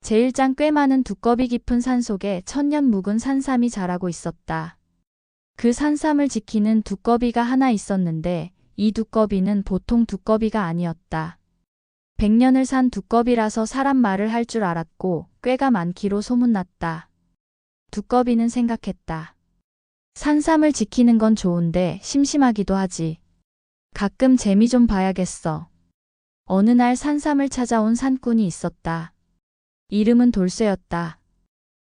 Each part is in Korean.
제1장 꽤 많은 두꺼비 깊은 산속에 천년 묵은 산삼이 자라고 있었다. 그 산삼을 지키는 두꺼비가 하나 있었는데 이 두꺼비는 보통 두꺼비가 아니었다. 100년을 산 두꺼비라서 사람 말을 할 줄 알았고 꾀가 많기로 소문났다. 두꺼비는 생각했다. 산삼을 지키는 건 좋은데 심심하기도 하지. 가끔 재미 좀 봐야겠어. 어느 날 산삼을 찾아온 산꾼이 있었다. 이름은 돌쇠였다.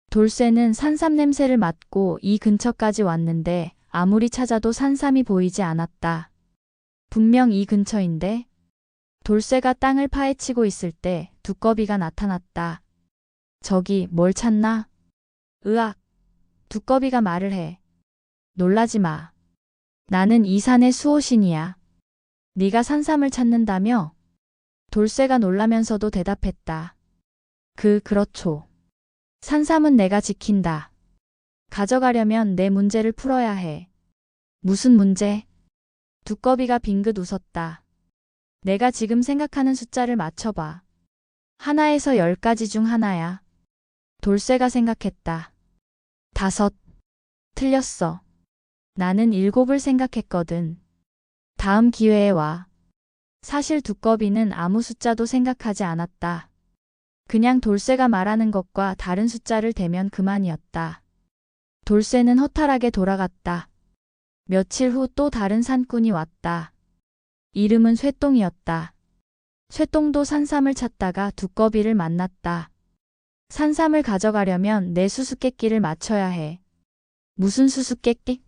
돌쇠는 산삼 냄새를 맡고 이 근처까지 왔는데 아무리 찾아도 산삼이 보이지 않았다. 분명 이 근처인데? 돌쇠가 땅을 파헤치고 있을 때 두꺼비가 나타났다. 저기 뭘 찾나? 으악! 두꺼비가 말을 해. 놀라지 마. 나는 이 산의 수호신이야. 네가 산삼을 찾는다며? 돌쇠가 놀라면서도 대답했다. 그렇죠. 산삼은 내가 지킨다. 가져가려면 내 문제를 풀어야 해. 무슨 문제? 두꺼비가 빙긋 웃었다. 내가 지금 생각하는 숫자를 맞춰봐. 하나에서 10가지 중 하나야. 돌쇠가 생각했다. 5. 틀렸어. 나는 7을 생각했거든. 다음 기회에 와. 사실 두꺼비는 아무 숫자도 생각하지 않았다. 그냥 돌쇠가 말하는 것과 다른 숫자를 대면 그만이었다. 돌쇠는 허탈하게 돌아갔다. 며칠 후 또 다른 산꾼이 왔다. 이름은 쇠똥이었다. 쇠똥도 산삼을 찾다가 두꺼비를 만났다. 산삼을 가져가려면 내 수수께끼를 맞춰야 해. 무슨 수수께끼?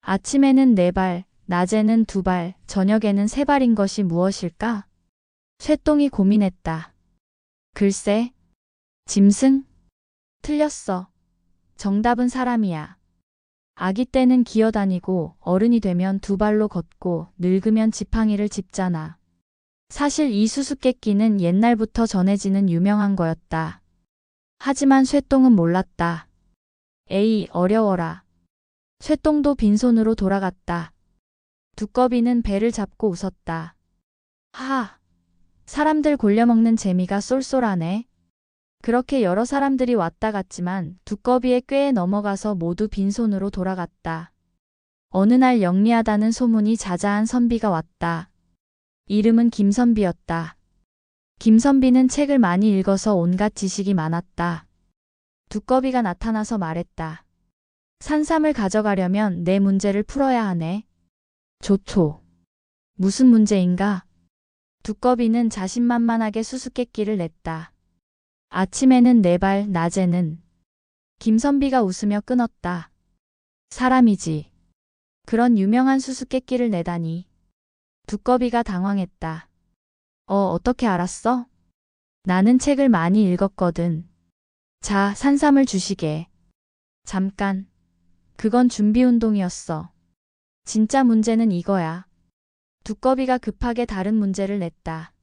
아침에는 4발, 낮에는 2발, 저녁에는 3발인 것이 무엇일까? 쇠똥이 고민했다. 글쎄, 짐승? 틀렸어. 정답은 사람이야. 아기 때는 기어다니고 어른이 되면 2발로 걷고 늙으면 지팡이를 짚잖아. 사실 이 수수께끼는 옛날부터 전해지는 유명한 거였다. 하지만 쇠똥은 몰랐다. 에이, 어려워라. 쇠똥도 빈손으로 돌아갔다. 두꺼비는 배를 잡고 웃었다. 하하, 사람들 골려먹는 재미가 쏠쏠하네. 그렇게 여러 사람들이 왔다 갔지만 두꺼비의 꾀에 넘어가서 모두 빈손으로 돌아갔다. 어느 날 영리하다는 소문이 자자한 선비가 왔다. 이름은 김선비였다. 김선비는 책을 많이 읽어서 온갖 지식이 많았다. 두꺼비가 나타나서 말했다. 산삼을 가져가려면 내 문제를 풀어야 하네. 좋소. 무슨 문제인가? 두꺼비는 자신만만하게 수수께끼를 냈다. 아침에는 4발, 낮에는. 김선비가 웃으며 끊었다. 사람이지. 그런 유명한 수수께끼를 내다니. 두꺼비가 당황했다. 어떻게 알았어? 나는 책을 많이 읽었거든. 자, 산삼을 주시게. 잠깐. 그건 준비운동이었어. 진짜 문제는 이거야. 두꺼비가 급하게 다른 문제를 냈다.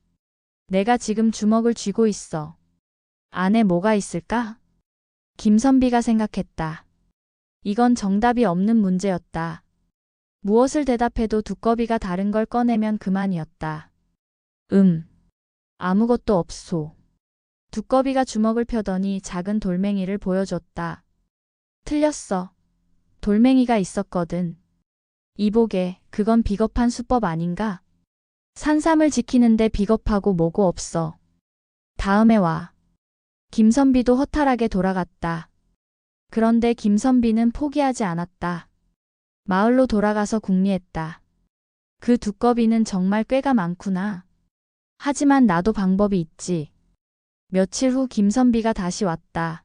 내가 지금 주먹을 쥐고 있어. 안에 뭐가 있을까? 김선비가 생각했다. 이건 정답이 없는 문제였다. 무엇을 대답해도 두꺼비가 다른 걸 꺼내면 그만이었다. 아무것도 없소. 두꺼비가 주먹을 펴더니 작은 돌멩이를 보여줬다. 틀렸어. 돌멩이가 있었거든. 이보게, 그건 비겁한 수법 아닌가? 산삼을 지키는데 비겁하고 뭐고 없어. 다음에 와. 김선비도 허탈하게 돌아갔다. 그런데 김선비는 포기하지 않았다. 마을로 돌아가서 궁리했다. 그 두꺼비는 정말 꾀가 많구나. 하지만 나도 방법이 있지. 며칠 후 김선비가 다시 왔다.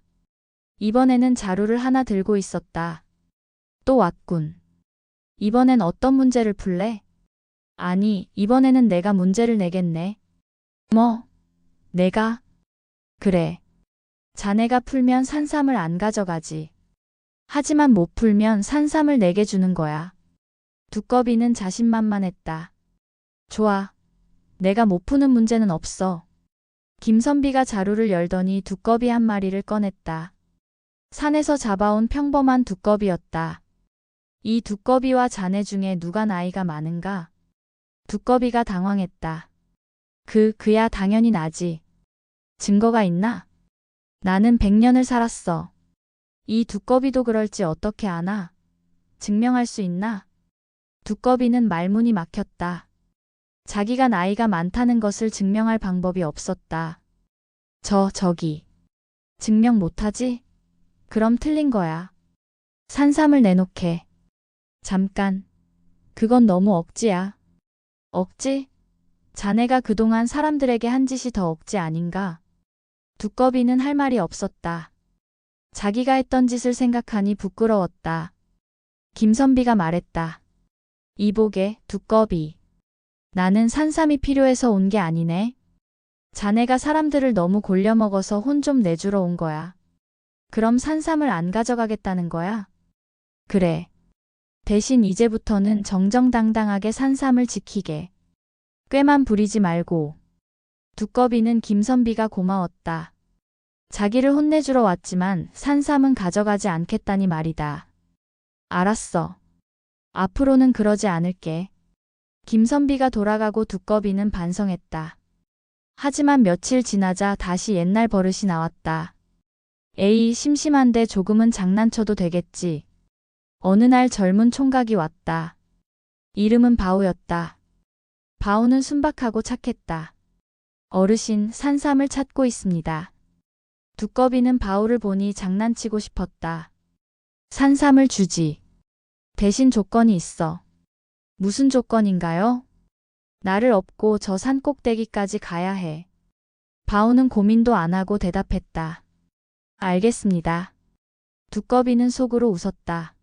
이번에는 자루를 하나 들고 있었다. 또 왔군. 이번엔 어떤 문제를 풀래? 아니, 이번에는 내가 문제를 내겠네. 뭐? 내가? 그래. 자네가 풀면 산삼을 안 가져가지. 하지만 못 풀면 산삼을 내게 주는 거야. 두꺼비는 자신만만했다. 좋아. 내가 못 푸는 문제는 없어. 김선비가 자루를 열더니 두꺼비 한 마리를 꺼냈다. 산에서 잡아온 평범한 두꺼비였다. 이 두꺼비와 자네 중에 누가 나이가 많은가? 두꺼비가 당황했다. 그야 당연히 나지. 증거가 있나? 나는 100년을 살았어. 이 두꺼비도 그럴지 어떻게 아나? 증명할 수 있나? 두꺼비는 말문이 막혔다. 자기가 나이가 많다는 것을 증명할 방법이 없었다. 저기. 증명 못하지? 그럼 틀린 거야. 산삼을 내놓게. 잠깐. 그건 너무 억지야. 억지? 자네가 그동안 사람들에게 한 짓이 더 억지 아닌가? 두꺼비는 할 말이 없었다. 자기가 했던 짓을 생각하니 부끄러웠다. 김선비가 말했다. 이보게, 두꺼비. 나는 산삼이 필요해서 온 게 아니네. 자네가 사람들을 너무 골려먹어서 혼 좀 내주러 온 거야. 그럼 산삼을 안 가져가겠다는 거야? 그래. 대신 이제부터는 정정당당하게 산삼을 지키게. 꾀만 부리지 말고. 두꺼비는 김선비가 고마웠다. 자기를 혼내주러 왔지만 산삼은 가져가지 않겠다니 말이다. 알았어. 앞으로는 그러지 않을게. 김선비가 돌아가고 두꺼비는 반성했다. 하지만 며칠 지나자 다시 옛날 버릇이 나왔다. 에이, 심심한데 조금은 장난쳐도 되겠지. 어느 날 젊은 총각이 왔다. 이름은 바우였다. 바우는 순박하고 착했다. 어르신, 산삼을 찾고 있습니다. 두꺼비는 바우를 보니 장난치고 싶었다. 산삼을 주지. 대신 조건이 있어. 무슨 조건인가요? 나를 업고 저 산 꼭대기까지 가야 해. 바우는 고민도 안 하고 대답했다. 알겠습니다. 두꺼비는 속으로 웃었다.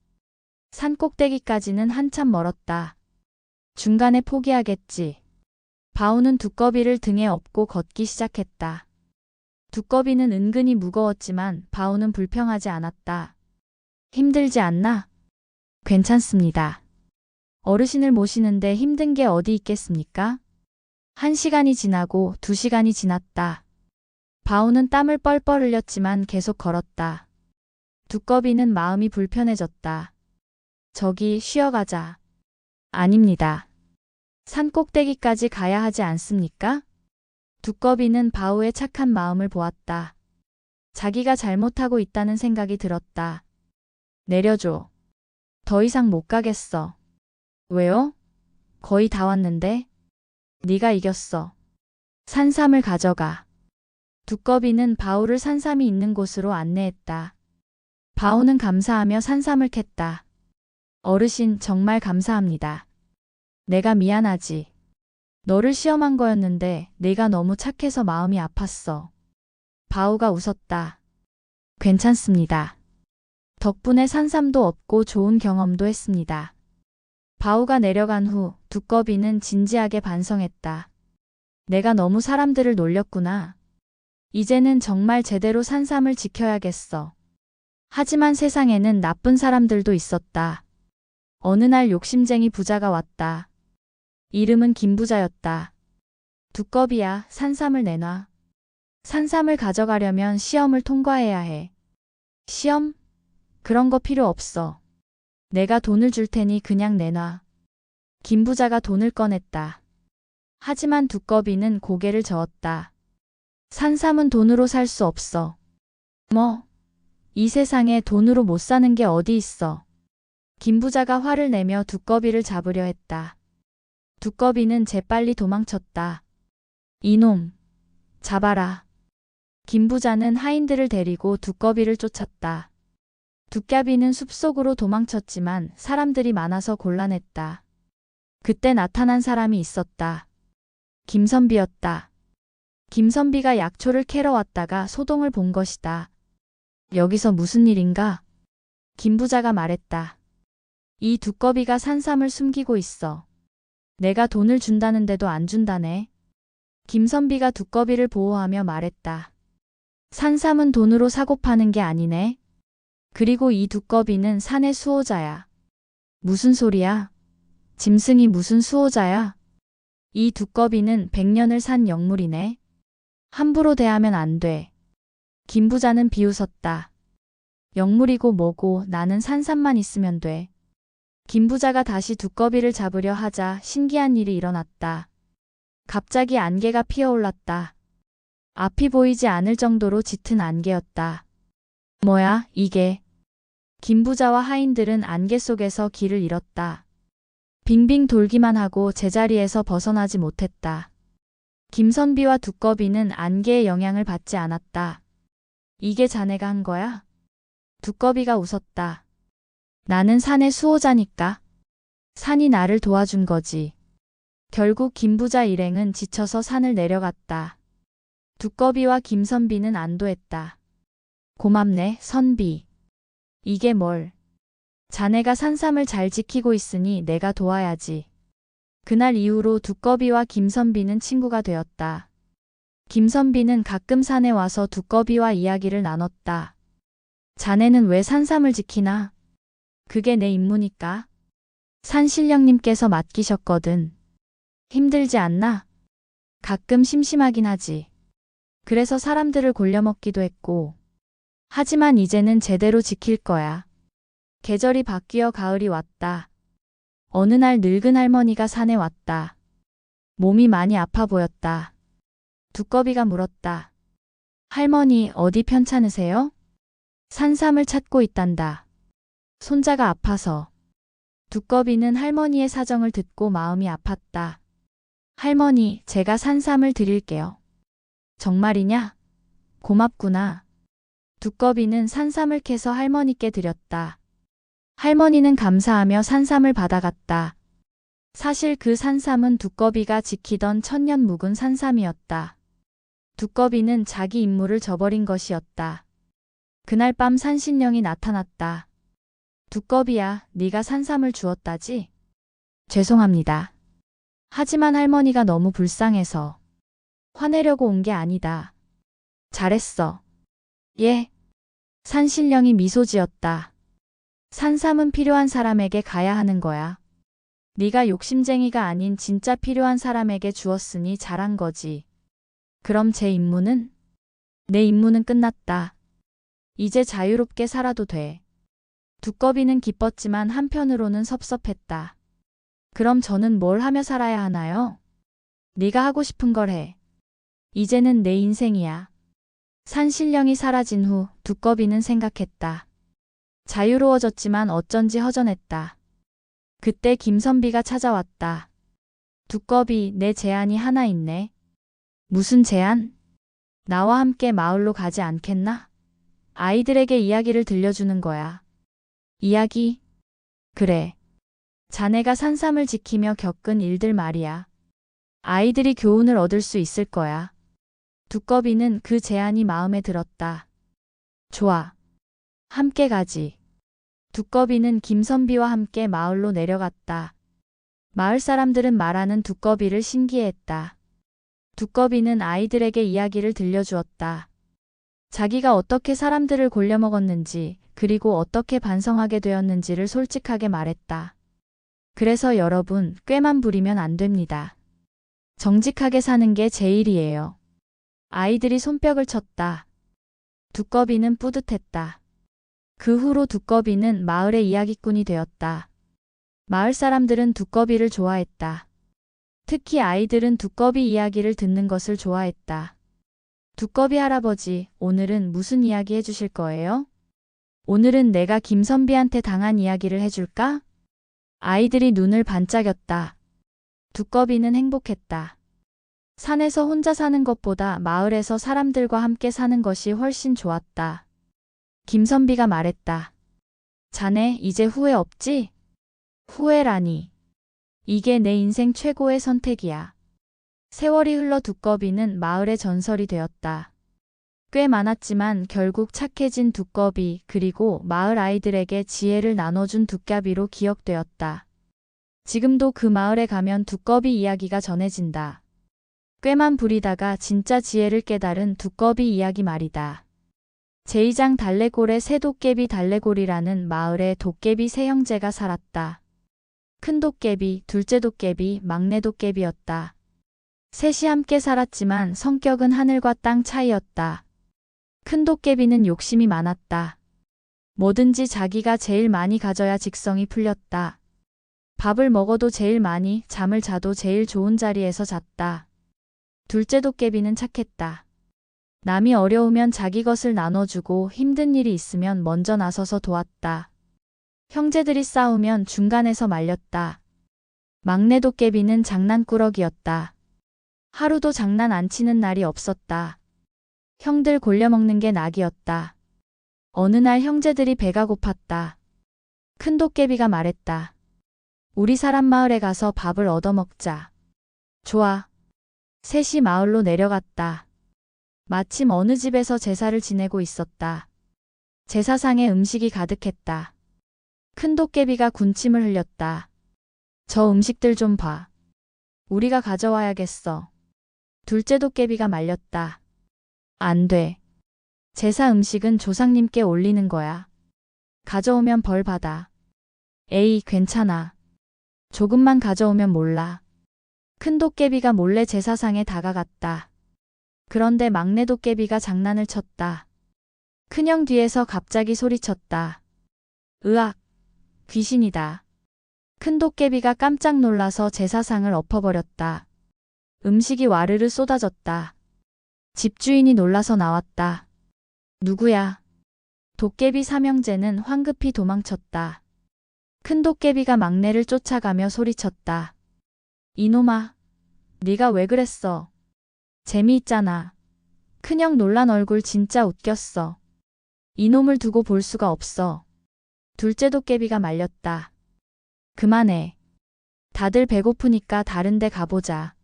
산 꼭대기까지는 한참 멀었다. 중간에 포기하겠지. 바우는 두꺼비를 등에 업고 걷기 시작했다. 두꺼비는 은근히 무거웠지만 바우는 불평하지 않았다. 힘들지 않나? 괜찮습니다. 어르신을 모시는데 힘든 게 어디 있겠습니까? 1시간이 지나고 2시간이 지났다. 바우는 땀을 뻘뻘 흘렸지만 계속 걸었다. 두꺼비는 마음이 불편해졌다. 저기 쉬어가자. 아닙니다. 산 꼭대기까지 가야 하지 않습니까? 두꺼비는 바우의 착한 마음을 보았다. 자기가 잘못하고 있다는 생각이 들었다. 내려줘. 더 이상 못 가겠어. 왜요? 거의 다 왔는데? 네가 이겼어. 산삼을 가져가. 두꺼비는 바우를 산삼이 있는 곳으로 안내했다. 바우는 감사하며 산삼을 캤다. 어르신, 정말 감사합니다. 내가 미안하지. 너를 시험한 거였는데 내가 너무 착해서 마음이 아팠어. 바우가 웃었다. 괜찮습니다. 덕분에 산삼도 얻고 좋은 경험도 했습니다. 바우가 내려간 후 두꺼비는 진지하게 반성했다. 내가 너무 사람들을 놀렸구나. 이제는 정말 제대로 산삼을 지켜야겠어. 하지만 세상에는 나쁜 사람들도 있었다. 어느 날 욕심쟁이 부자가 왔다. 이름은 김부자였다. 두꺼비야, 산삼을 내놔. 산삼을 가져가려면 시험을 통과해야 해. 시험? 그런 거 필요 없어. 내가 돈을 줄 테니 그냥 내놔. 김부자가 돈을 꺼냈다. 하지만 두꺼비는 고개를 저었다. 산삼은 돈으로 살 수 없어. 뭐? 이 세상에 돈으로 못 사는 게 어디 있어. 김부자가 화를 내며 두꺼비를 잡으려 했다. 두꺼비는 재빨리 도망쳤다. 이놈, 잡아라. 김부자는 하인들을 데리고 두꺼비를 쫓았다. 두꺼비는 숲속으로 도망쳤지만 사람들이 많아서 곤란했다. 그때 나타난 사람이 있었다. 김선비였다. 김선비가 약초를 캐러 왔다가 소동을 본 것이다. 여기서 무슨 일인가? 김부자가 말했다. 이 두꺼비가 산삼을 숨기고 있어. 내가 돈을 준다는데도 안 준다네. 김선비가 두꺼비를 보호하며 말했다. 산삼은 돈으로 사고 파는 게 아니네. 그리고 이 두꺼비는 산의 수호자야. 무슨 소리야? 짐승이 무슨 수호자야? 이 두꺼비는 100년을 산 영물이네. 함부로 대하면 안 돼. 김부자는 비웃었다. 영물이고 뭐고 나는 산삼만 있으면 돼. 김부자가 다시 두꺼비를 잡으려 하자 신기한 일이 일어났다. 갑자기 안개가 피어올랐다. 앞이 보이지 않을 정도로 짙은 안개였다. 뭐야, 이게. 김부자와 하인들은 안개 속에서 길을 잃었다. 빙빙 돌기만 하고 제자리에서 벗어나지 못했다. 김선비와 두꺼비는 안개의 영향을 받지 않았다. 이게 자네가 한 거야? 두꺼비가 웃었다. 나는 산의 수호자니까. 산이 나를 도와준 거지. 결국 김부자 일행은 지쳐서 산을 내려갔다. 두꺼비와 김선비는 안도했다. 고맙네, 선비. 이게 뭘. 자네가 산삼을 잘 지키고 있으니 내가 도와야지. 그날 이후로 두꺼비와 김선비는 친구가 되었다. 김선비는 가끔 산에 와서 두꺼비와 이야기를 나눴다. 자네는 왜 산삼을 지키나? 그게 내 임무니까. 산신령님께서 맡기셨거든. 힘들지 않나? 가끔 심심하긴 하지. 그래서 사람들을 골려먹기도 했고. 하지만 이제는 제대로 지킬 거야. 계절이 바뀌어 가을이 왔다. 어느 날 늙은 할머니가 산에 왔다. 몸이 많이 아파 보였다. 두꺼비가 물었다. 할머니, 어디 편찮으세요? 산삼을 찾고 있단다. 손자가 아파서. 두꺼비는 할머니의 사정을 듣고 마음이 아팠다. 할머니, 제가 산삼을 드릴게요. 정말이냐? 고맙구나. 두꺼비는 산삼을 캐서 할머니께 드렸다. 할머니는 감사하며 산삼을 받아갔다. 사실 그 산삼은 두꺼비가 지키던 천년 묵은 산삼이었다. 두꺼비는 자기 임무를 저버린 것이었다. 그날 밤 산신령이 나타났다. 두꺼비야, 네가 산삼을 주었다지? 죄송합니다. 하지만 할머니가 너무 불쌍해서. 화내려고 온 게 아니다. 잘했어. 예. 산신령이 미소 지었다. 산삼은 필요한 사람에게 가야 하는 거야. 네가 욕심쟁이가 아닌 진짜 필요한 사람에게 주었으니 잘한 거지. 그럼 제 임무는? 내 임무는 끝났다. 이제 자유롭게 살아도 돼. 두꺼비는 기뻤지만 한편으로는 섭섭했다. 그럼 저는 뭘 하며 살아야 하나요? 네가 하고 싶은 걸 해. 이제는 내 인생이야. 산신령이 사라진 후 두꺼비는 생각했다. 자유로워졌지만 어쩐지 허전했다. 그때 김선비가 찾아왔다. 두꺼비, 내 제안이 하나 있네. 무슨 제안? 나와 함께 마을로 가지 않겠나? 아이들에게 이야기를 들려주는 거야. 이야기? 그래. 자네가 산삼을 지키며 겪은 일들 말이야. 아이들이 교훈을 얻을 수 있을 거야. 두꺼비는 그 제안이 마음에 들었다. 좋아. 함께 가지. 두꺼비는 김선비와 함께 마을로 내려갔다. 마을 사람들은 말하는 두꺼비를 신기해했다. 두꺼비는 아이들에게 이야기를 들려주었다. 자기가 어떻게 사람들을 골려먹었는지, 그리고 어떻게 반성하게 되었는지를 솔직하게 말했다. 그래서 여러분, 꾀만 부리면 안 됩니다. 정직하게 사는 게 제일이에요. 아이들이 손뼉을 쳤다. 두꺼비는 뿌듯했다. 그 후로 두꺼비는 마을의 이야기꾼이 되었다. 마을 사람들은 두꺼비를 좋아했다. 특히 아이들은 두꺼비 이야기를 듣는 것을 좋아했다. 두꺼비 할아버지, 오늘은 무슨 이야기 해주실 거예요? 오늘은 내가 김선비한테 당한 이야기를 해줄까? 아이들이 눈을 반짝였다. 두꺼비는 행복했다. 산에서 혼자 사는 것보다 마을에서 사람들과 함께 사는 것이 훨씬 좋았다. 김선비가 말했다. 자네 이제 후회 없지? 후회라니. 이게 내 인생 최고의 선택이야. 세월이 흘러 두꺼비는 마을의 전설이 되었다. 꽤 많았지만 결국 착해진 두꺼비 그리고 마을 아이들에게 지혜를 나눠준 두꺼비로 기억되었다. 지금도 그 마을에 가면 두꺼비 이야기가 전해진다. 꾀만 부리다가 진짜 지혜를 깨달은 두꺼비 이야기 말이다. 제2장 달래골의 새도깨비 달래골이라는 마을에 도깨비 세 형제가 살았다. 큰 도깨비, 둘째 도깨비, 막내 도깨비였다. 셋이 함께 살았지만 성격은 하늘과 땅 차이였다. 큰 도깨비는 욕심이 많았다. 뭐든지 자기가 제일 많이 가져야 직성이 풀렸다. 밥을 먹어도 제일 많이, 잠을 자도 제일 좋은 자리에서 잤다. 둘째 도깨비는 착했다. 남이 어려우면 자기 것을 나눠주고 힘든 일이 있으면 먼저 나서서 도왔다. 형제들이 싸우면 중간에서 말렸다. 막내 도깨비는 장난꾸러기였다. 하루도 장난 안 치는 날이 없었다. 형들 골려먹는 게 낙이었다. 어느 날 형제들이 배가 고팠다. 큰 도깨비가 말했다. 우리 사람 마을에 가서 밥을 얻어먹자. 좋아. 셋이 마을로 내려갔다. 마침 어느 집에서 제사를 지내고 있었다. 제사상에 음식이 가득했다. 큰 도깨비가 군침을 흘렸다. 저 음식들 좀 봐. 우리가 가져와야겠어. 둘째 도깨비가 말렸다. 안 돼. 제사 음식은 조상님께 올리는 거야. 가져오면 벌 받아. 에이, 괜찮아. 조금만 가져오면 몰라. 큰 도깨비가 몰래 제사상에 다가갔다. 그런데 막내 도깨비가 장난을 쳤다. 큰형 뒤에서 갑자기 소리쳤다. 으악! 귀신이다. 큰 도깨비가 깜짝 놀라서 제사상을 엎어버렸다. 음식이 와르르 쏟아졌다. 집주인이 놀라서 나왔다. 누구야? 도깨비 삼형제는 황급히 도망쳤다. 큰 도깨비가 막내를 쫓아가며 소리쳤다. 이놈아, 네가 왜 그랬어? 재미있잖아. 큰형 놀란 얼굴 진짜 웃겼어. 이놈을 두고 볼 수가 없어. 둘째 도깨비가 말렸다. 그만해. 다들 배고프니까 다른 데 가보자.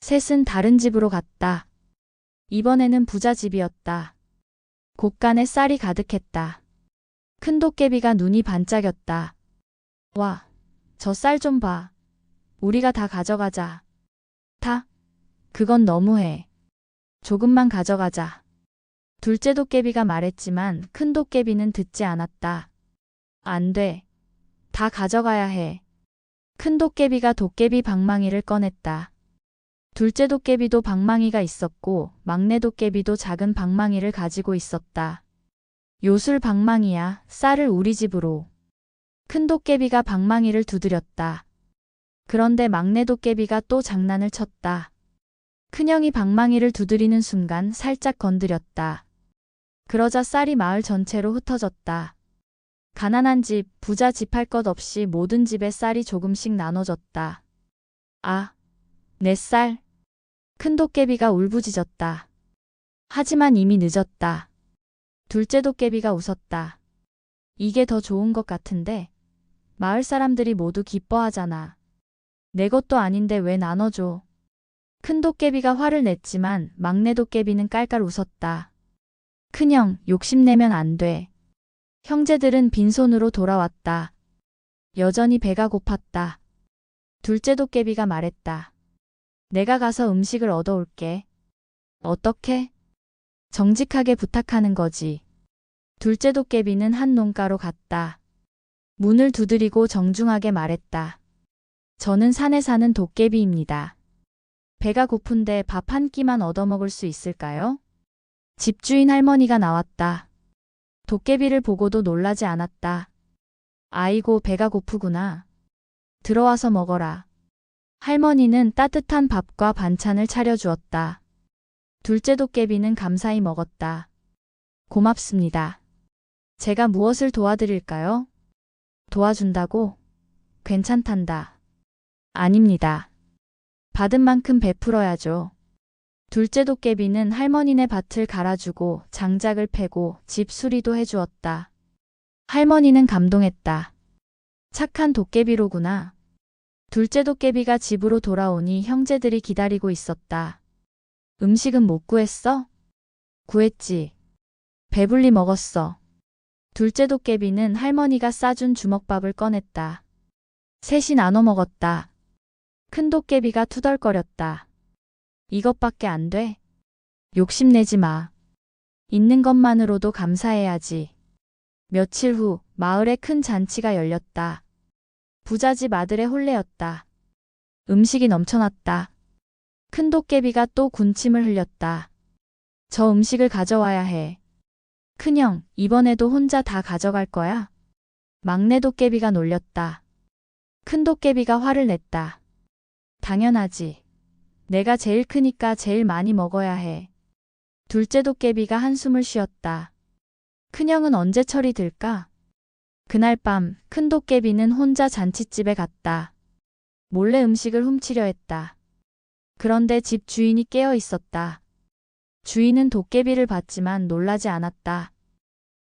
셋은 다른 집으로 갔다. 이번에는 부자 집이었다. 곳간에 쌀이 가득했다. 큰 도깨비가 눈이 반짝였다. 와, 저 쌀 좀 봐. 우리가 다 가져가자. 다? 그건 너무해. 조금만 가져가자. 둘째 도깨비가 말했지만 큰 도깨비는 듣지 않았다. 안 돼. 다 가져가야 해. 큰 도깨비가 도깨비 방망이를 꺼냈다. 둘째 도깨비도 방망이가 있었고 막내 도깨비도 작은 방망이를 가지고 있었다. 요술 방망이야, 쌀을 우리 집으로. 큰 도깨비가 방망이를 두드렸다. 그런데 막내 도깨비가 또 장난을 쳤다. 큰형이 방망이를 두드리는 순간 살짝 건드렸다. 그러자 쌀이 마을 전체로 흩어졌다. 가난한 집, 부자 집 할 것 없이 모든 집에 쌀이 조금씩 나눠졌다. 아, 내 쌀. 큰 도깨비가 울부짖었다. 하지만 이미 늦었다. 둘째 도깨비가 웃었다. 이게 더 좋은 것 같은데? 마을 사람들이 모두 기뻐하잖아. 내 것도 아닌데 왜 나눠줘? 큰 도깨비가 화를 냈지만 막내 도깨비는 깔깔 웃었다. 큰형, 욕심내면 안 돼. 형제들은 빈손으로 돌아왔다. 여전히 배가 고팠다. 둘째 도깨비가 말했다. 내가 가서 음식을 얻어올게. 어떻게? 정직하게 부탁하는 거지. 둘째 도깨비는 한 농가로 갔다. 문을 두드리고 정중하게 말했다. 저는 산에 사는 도깨비입니다. 배가 고픈데 밥 한 끼만 얻어먹을 수 있을까요? 집주인 할머니가 나왔다. 도깨비를 보고도 놀라지 않았다. 아이고, 배가 고프구나. 들어와서 먹어라. 할머니는 따뜻한 밥과 반찬을 차려주었다. 둘째 도깨비는 감사히 먹었다. 고맙습니다. 제가 무엇을 도와드릴까요? 도와준다고? 괜찮단다. 아닙니다. 받은 만큼 베풀어야죠. 둘째 도깨비는 할머니네 밭을 갈아주고 장작을 패고 집 수리도 해주었다. 할머니는 감동했다. 착한 도깨비로구나. 둘째 도깨비가 집으로 돌아오니 형제들이 기다리고 있었다. 음식은 못 구했어? 구했지. 배불리 먹었어. 둘째 도깨비는 할머니가 싸준 주먹밥을 꺼냈다. 셋이 나눠 먹었다. 큰 도깨비가 투덜거렸다. 이것밖에 안 돼? 욕심내지 마. 있는 것만으로도 감사해야지. 며칠 후 마을에 큰 잔치가 열렸다. 부잣집 아들의 혼례였다. 음식이 넘쳐났다. 큰 도깨비가 또 군침을 흘렸다. 저 음식을 가져와야 해. 큰형, 이번에도 혼자 다 가져갈 거야? 막내 도깨비가 놀렸다. 큰 도깨비가 화를 냈다. 당연하지. 내가 제일 크니까 제일 많이 먹어야 해. 둘째 도깨비가 한숨을 쉬었다. 큰형은 언제 철이 들까? 그날 밤 큰 도깨비는 혼자 잔칫집에 갔다. 몰래 음식을 훔치려 했다. 그런데 집 주인이 깨어 있었다. 주인은 도깨비를 봤지만 놀라지 않았다.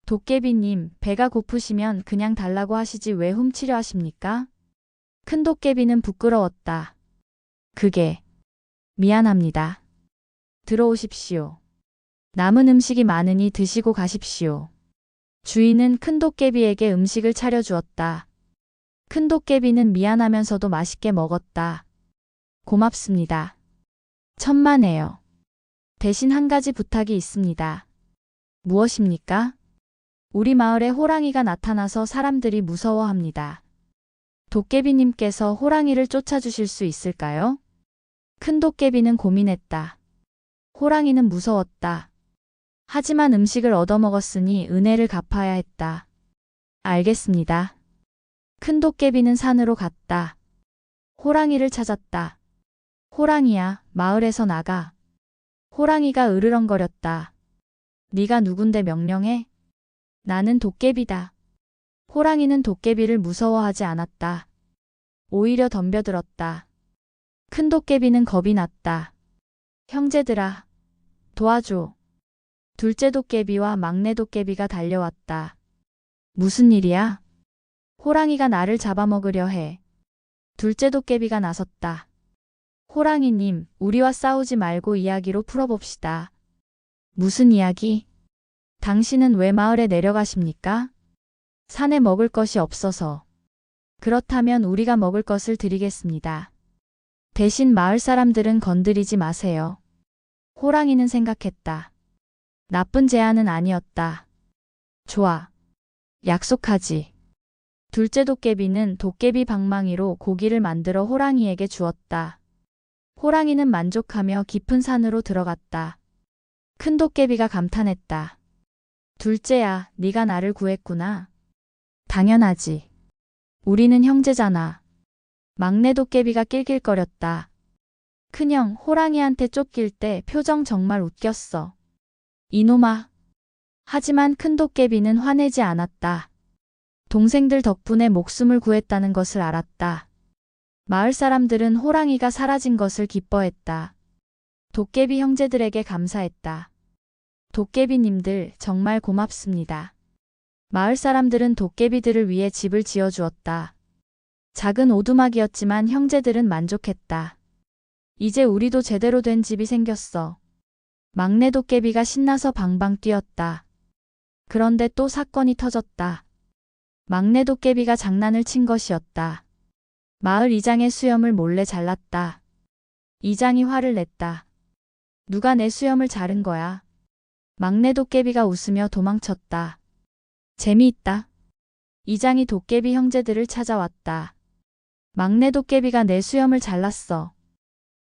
도깨비님, 배가 고프시면 그냥 달라고 하시지 왜 훔치려 하십니까? 큰 도깨비는 부끄러웠다. 그게 미안합니다. 들어오십시오. 남은 음식이 많으니 드시고 가십시오. 주인은 큰 도깨비에게 음식을 차려주었다. 큰 도깨비는 미안하면서도 맛있게 먹었다. 고맙습니다. 천만에요. 대신 한 가지 부탁이 있습니다. 무엇입니까? 우리 마을에 호랑이가 나타나서 사람들이 무서워합니다. 도깨비님께서 호랑이를 쫓아주실 수 있을까요? 큰 도깨비는 고민했다. 호랑이는 무서웠다. 하지만 음식을 얻어먹었으니 은혜를 갚아야 했다. 알겠습니다. 큰 도깨비는 산으로 갔다. 호랑이를 찾았다. 호랑이야, 마을에서 나가. 호랑이가 으르렁거렸다. 네가 누군데 명령해? 나는 도깨비다. 호랑이는 도깨비를 무서워하지 않았다. 오히려 덤벼들었다. 큰 도깨비는 겁이 났다. 형제들아, 도와줘. 둘째 도깨비와 막내 도깨비가 달려왔다. 무슨 일이야? 호랑이가 나를 잡아먹으려 해. 둘째 도깨비가 나섰다. 호랑이님, 우리와 싸우지 말고 이야기로 풀어봅시다. 무슨 이야기? 당신은 왜 마을에 내려가십니까? 산에 먹을 것이 없어서. 그렇다면 우리가 먹을 것을 드리겠습니다. 대신 마을 사람들은 건드리지 마세요. 호랑이는 생각했다. 나쁜 제안은 아니었다. 좋아. 약속하지. 둘째 도깨비는 도깨비 방망이로 고기를 만들어 호랑이에게 주었다. 호랑이는 만족하며 깊은 산으로 들어갔다. 큰 도깨비가 감탄했다. 둘째야, 네가 나를 구했구나. 당연하지. 우리는 형제잖아. 막내 도깨비가 낄낄거렸다. 큰형, 호랑이한테 쫓길 때 표정 정말 웃겼어. 이놈아. 하지만 큰 도깨비는 화내지 않았다. 동생들 덕분에 목숨을 구했다는 것을 알았다. 마을 사람들은 호랑이가 사라진 것을 기뻐했다. 도깨비 형제들에게 감사했다. 도깨비님들 정말 고맙습니다. 마을 사람들은 도깨비들을 위해 집을 지어주었다. 작은 오두막이었지만 형제들은 만족했다. 이제 우리도 제대로 된 집이 생겼어. 막내 도깨비가 신나서 방방 뛰었다. 그런데 또 사건이 터졌다. 막내 도깨비가 장난을 친 것이었다. 마을 이장의 수염을 몰래 잘랐다. 이장이 화를 냈다. 누가 내 수염을 자른 거야? 막내 도깨비가 웃으며 도망쳤다. 재미있다. 이장이 도깨비 형제들을 찾아왔다. 막내 도깨비가 내 수염을 잘랐어.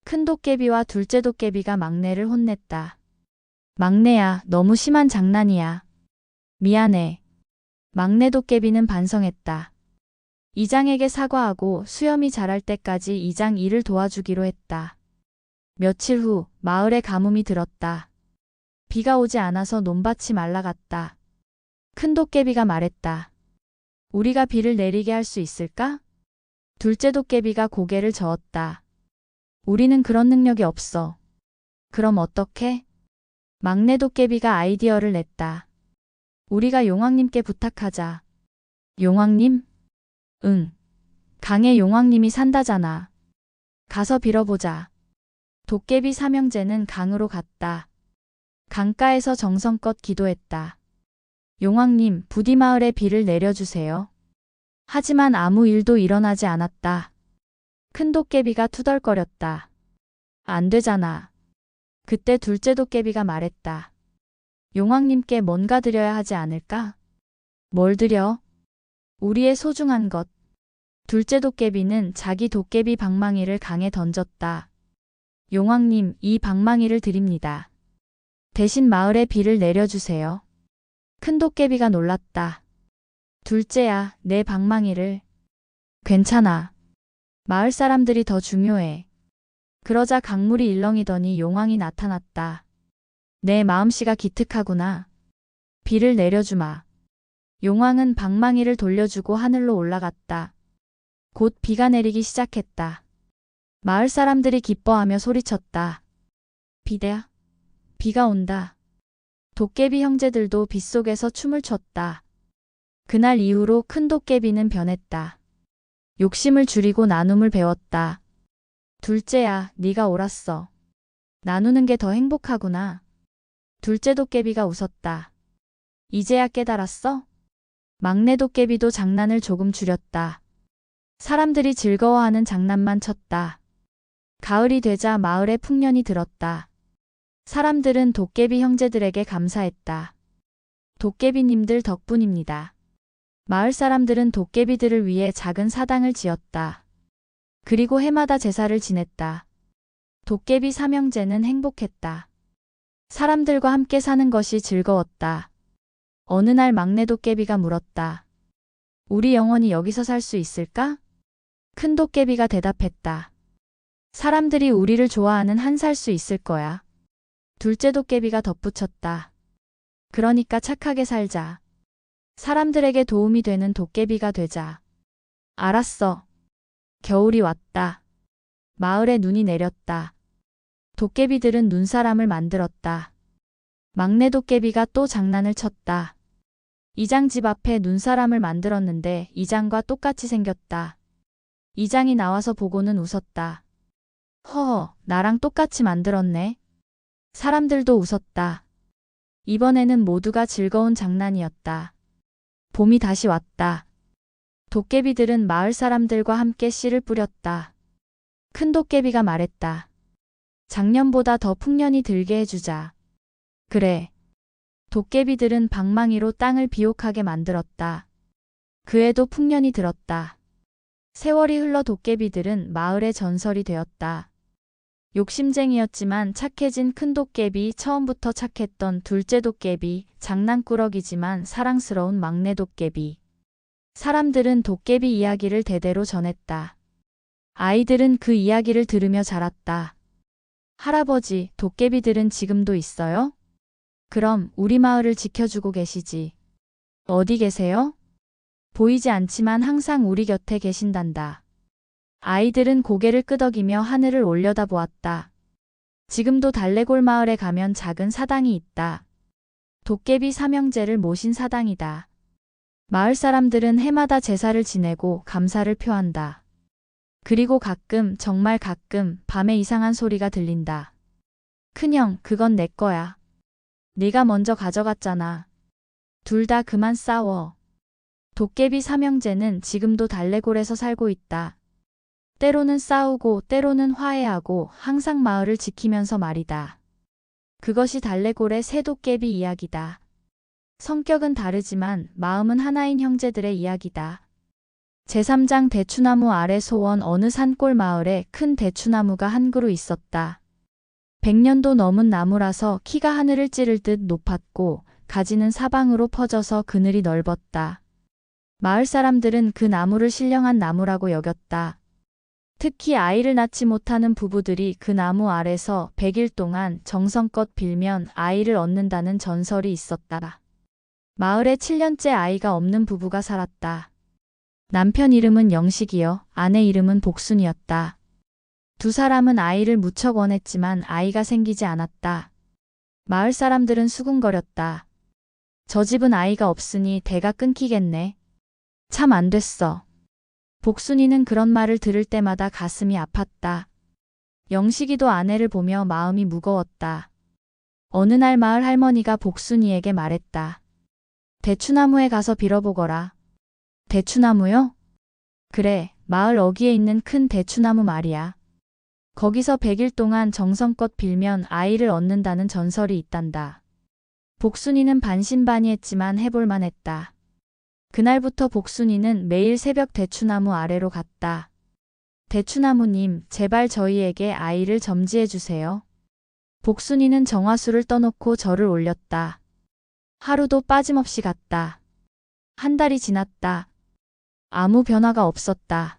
큰 도깨비와 둘째 도깨비가 막내를 혼냈다. 막내야, 너무 심한 장난이야. 미안해. 막내 도깨비는 반성했다. 이장에게 사과하고 수염이 자랄 때까지 이장 일을 도와주기로 했다. 며칠 후 마을에 가뭄이 들었다. 비가 오지 않아서 논밭이 말라갔다. 큰 도깨비가 말했다. 우리가 비를 내리게 할 수 있을까? 둘째 도깨비가 고개를 저었다. 우리는 그런 능력이 없어. 그럼 어떻게? 막내 도깨비가 아이디어를 냈다. 우리가 용왕님께 부탁하자. 용왕님? 응. 강에 용왕님이 산다잖아. 가서 빌어보자. 도깨비 삼형제는 강으로 갔다. 강가에서 정성껏 기도했다. 용왕님, 부디 마을에 비를 내려주세요. 하지만 아무 일도 일어나지 않았다. 큰 도깨비가 투덜거렸다. 안 되잖아. 그때 둘째 도깨비가 말했다. 용왕님께 뭔가 드려야 하지 않을까? 뭘 드려? 우리의 소중한 것. 둘째 도깨비는 자기 도깨비 방망이를 강에 던졌다. 용왕님, 이 방망이를 드립니다. 대신 마을에 비를 내려주세요. 큰 도깨비가 놀랐다. 둘째야, 내 방망이를. 괜찮아. 마을 사람들이 더 중요해. 그러자 강물이 일렁이더니 용왕이 나타났다. 내 마음씨가 기특하구나. 비를 내려주마. 용왕은 방망이를 돌려주고 하늘로 올라갔다. 곧 비가 내리기 시작했다. 마을 사람들이 기뻐하며 소리쳤다. 비대야, 비가 온다. 도깨비 형제들도 빗속에서 춤을 췄다. 그날 이후로 큰 도깨비는 변했다. 욕심을 줄이고 나눔을 배웠다. 둘째야, 네가 옳았어. 나누는 게 더 행복하구나. 둘째 도깨비가 웃었다. 이제야 깨달았어? 막내 도깨비도 장난을 조금 줄였다. 사람들이 즐거워하는 장난만 쳤다. 가을이 되자 마을에 풍년이 들었다. 사람들은 도깨비 형제들에게 감사했다. 도깨비님들 덕분입니다. 마을 사람들은 도깨비들을 위해 작은 사당을 지었다. 그리고 해마다 제사를 지냈다. 도깨비 삼형제는 행복했다. 사람들과 함께 사는 것이 즐거웠다. 어느 날 막내 도깨비가 물었다. 우리 영원히 여기서 살 수 있을까? 큰 도깨비가 대답했다. 사람들이 우리를 좋아하는 한 살 수 있을 거야. 둘째 도깨비가 덧붙였다. 그러니까 착하게 살자. 사람들에게 도움이 되는 도깨비가 되자. 알았어. 겨울이 왔다. 마을에 눈이 내렸다. 도깨비들은 눈사람을 만들었다. 막내 도깨비가 또 장난을 쳤다. 이장 집 앞에 눈사람을 만들었는데 이장과 똑같이 생겼다. 이장이 나와서 보고는 웃었다. 허허, 나랑 똑같이 만들었네. 사람들도 웃었다. 이번에는 모두가 즐거운 장난이었다. 봄이 다시 왔다. 도깨비들은 마을 사람들과 함께 씨를 뿌렸다. 큰 도깨비가 말했다. 작년보다 더 풍년이 들게 해주자. 그래. 도깨비들은 방망이로 땅을 비옥하게 만들었다. 그해도 풍년이 들었다. 세월이 흘러 도깨비들은 마을의 전설이 되었다. 욕심쟁이였지만 착해진 큰 도깨비, 처음부터 착했던 둘째 도깨비, 장난꾸러기지만 사랑스러운 막내 도깨비. 사람들은 도깨비 이야기를 대대로 전했다. 아이들은 그 이야기를 들으며 자랐다. 할아버지, 도깨비들은 지금도 있어요? 그럼 우리 마을을 지켜주고 계시지. 어디 계세요? 보이지 않지만 항상 우리 곁에 계신단다. 아이들은 고개를 끄덕이며 하늘을 올려다보았다. 지금도 달래골 마을에 가면 작은 사당이 있다. 도깨비 삼형제를 모신 사당이다. 마을 사람들은 해마다 제사를 지내고 감사를 표한다. 그리고 가끔, 정말 가끔 밤에 이상한 소리가 들린다. 큰형, 그건 내 거야. 네가 먼저 가져갔잖아. 둘 다 그만 싸워. 도깨비 삼형제는 지금도 달래골에서 살고 있다. 때로는 싸우고 때로는 화해하고 항상 마을을 지키면서 말이다. 그것이 달래골의 새 도깨비 이야기다. 성격은 다르지만 마음은 하나인 형제들의 이야기다. 제3장 대추나무 아래 소원. 어느 산골 마을에 큰 대추나무가 한 그루 있었다. 100년도 넘은 나무라서 키가 하늘을 찌를 듯 높았고 가지는 사방으로 퍼져서 그늘이 넓었다. 마을 사람들은 그 나무를 신령한 나무라고 여겼다. 특히 아이를 낳지 못하는 부부들이 그 나무 아래서 100일 동안 정성껏 빌면 아이를 얻는다는 전설이 있었다. 마을에 7년째 아이가 없는 부부가 살았다. 남편 이름은 영식이요, 아내 이름은 복순이었다. 두 사람은 아이를 무척 원했지만 아이가 생기지 않았다. 마을 사람들은 수군거렸다. 저 집은 아이가 없으니 대가 끊기겠네. 참 안 됐어. 복순이는 그런 말을 들을 때마다 가슴이 아팠다. 영식이도 아내를 보며 마음이 무거웠다. 어느 날 마을 할머니가 복순이에게 말했다. 대추나무에 가서 빌어보거라. 대추나무요? 그래, 마을 어귀에 있는 큰 대추나무 말이야. 거기서 100일 동안 정성껏 빌면 아이를 얻는다는 전설이 있단다. 복순이는 반신반의했지만 해볼만 했다. 그날부터 복순이는 매일 새벽 대추나무 아래로 갔다. 대추나무님, 제발 저희에게 아이를 점지해 주세요. 복순이는 정화수를 떠놓고 절을 올렸다. 하루도 빠짐없이 갔다. 한 달이 지났다. 아무 변화가 없었다.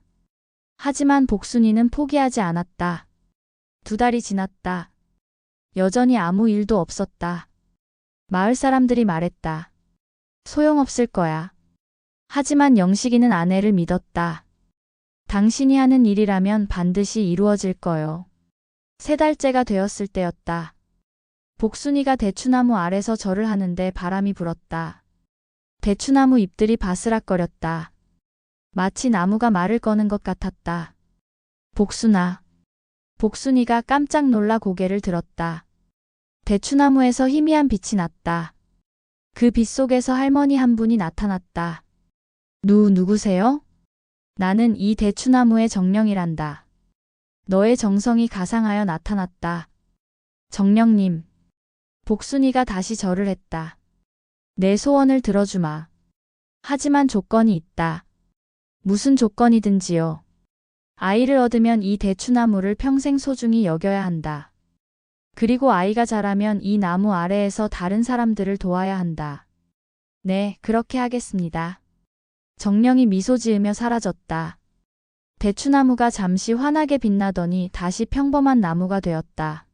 하지만 복순이는 포기하지 않았다. 2달이 지났다. 여전히 아무 일도 없었다. 마을 사람들이 말했다. 소용없을 거야. 하지만 영식이는 아내를 믿었다. 당신이 하는 일이라면 반드시 이루어질 거요. 3달째가 되었을 때였다. 복순이가 대추나무 아래서 절을 하는데 바람이 불었다. 대추나무 잎들이 바스락거렸다. 마치 나무가 말을 거는 것 같았다. 복순아. 복순이가 깜짝 놀라 고개를 들었다. 대추나무에서 희미한 빛이 났다. 그 빛 속에서 할머니 한 분이 나타났다. 누구세요? 나는 이 대추나무의 정령이란다. 너의 정성이 가상하여 나타났다. 정령님. 복순이가 다시 절을 했다. 내 소원을 들어주마. 하지만 조건이 있다. 무슨 조건이든지요. 아이를 얻으면 이 대추나무를 평생 소중히 여겨야 한다. 그리고 아이가 자라면 이 나무 아래에서 다른 사람들을 도와야 한다. 네, 그렇게 하겠습니다. 정령이 미소 지으며 사라졌다. 대추나무가 잠시 환하게 빛나더니 다시 평범한 나무가 되었다.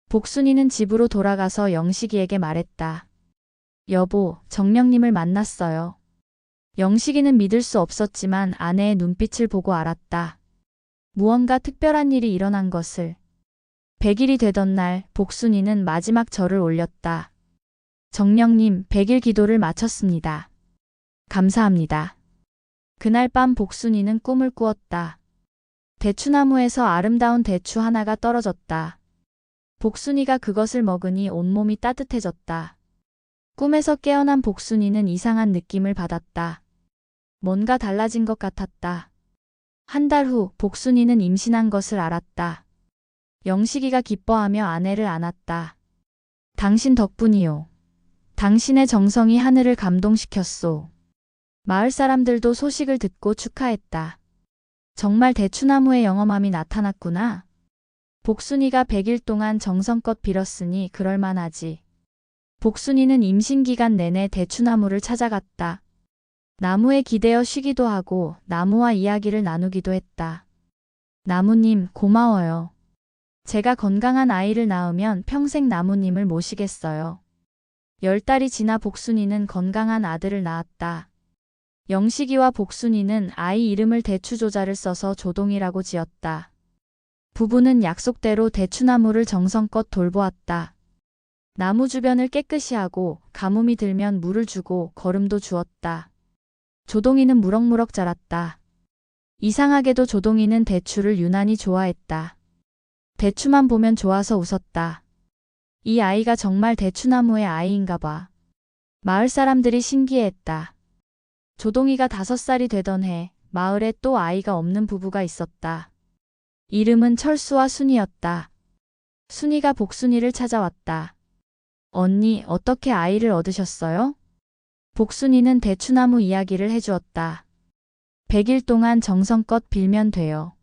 복순이는 집으로 돌아가서 영식이에게 말했다. 여보, 정령님을 만났어요. 영식이는 믿을 수 없었지만 아내의 눈빛을 보고 알았다. 무언가 특별한 일이 일어난 것을. 100일이 되던 날 복순이는 마지막 절을 올렸다. 정령님, 100일 기도를 마쳤습니다. 감사합니다. 그날 밤 복순이는 꿈을 꾸었다. 대추나무에서 아름다운 대추 하나가 떨어졌다. 복순이가 그것을 먹으니 온몸이 따뜻해졌다. 꿈에서 깨어난 복순이는 이상한 느낌을 받았다. 뭔가 달라진 것 같았다. 한 달 후 복순이는 임신한 것을 알았다. 영식이가 기뻐하며 아내를 안았다. 당신 덕분이요. 당신의 정성이 하늘을 감동시켰소. 마을 사람들도 소식을 듣고 축하했다. 정말 대추나무의 영험함이 나타났구나. 복순이가 100일 동안 정성껏 빌었으니 그럴만하지. 복순이는 임신 기간 내내 대추나무를 찾아갔다. 나무에 기대어 쉬기도 하고 나무와 이야기를 나누기도 했다. 나무님, 고마워요. 제가 건강한 아이를 낳으면 평생 나무님을 모시겠어요. 10달이 지나 복순이는 건강한 아들을 낳았다. 영식이와 복순이는 아이 이름을 대추조자를 써서 조동이라고 지었다. 부부는 약속대로 대추나무를 정성껏 돌보았다. 나무 주변을 깨끗이 하고 가뭄이 들면 물을 주고 거름도 주었다. 조동이는 무럭무럭 자랐다. 이상하게도 조동이는 대추를 유난히 좋아했다. 대추만 보면 좋아서 웃었다. 이 아이가 정말 대추나무의 아이인가 봐. 마을 사람들이 신기해했다. 조동이가 5살이 되던 해 마을에 또 아이가 없는 부부가 있었다. 이름은 철수와 순이었다. 순이가 복순이를 찾아왔다. 언니, 어떻게 아이를 얻으셨어요? 복순이는 대추나무 이야기를 해주었다. 100일 동안 정성껏 빌면 돼요.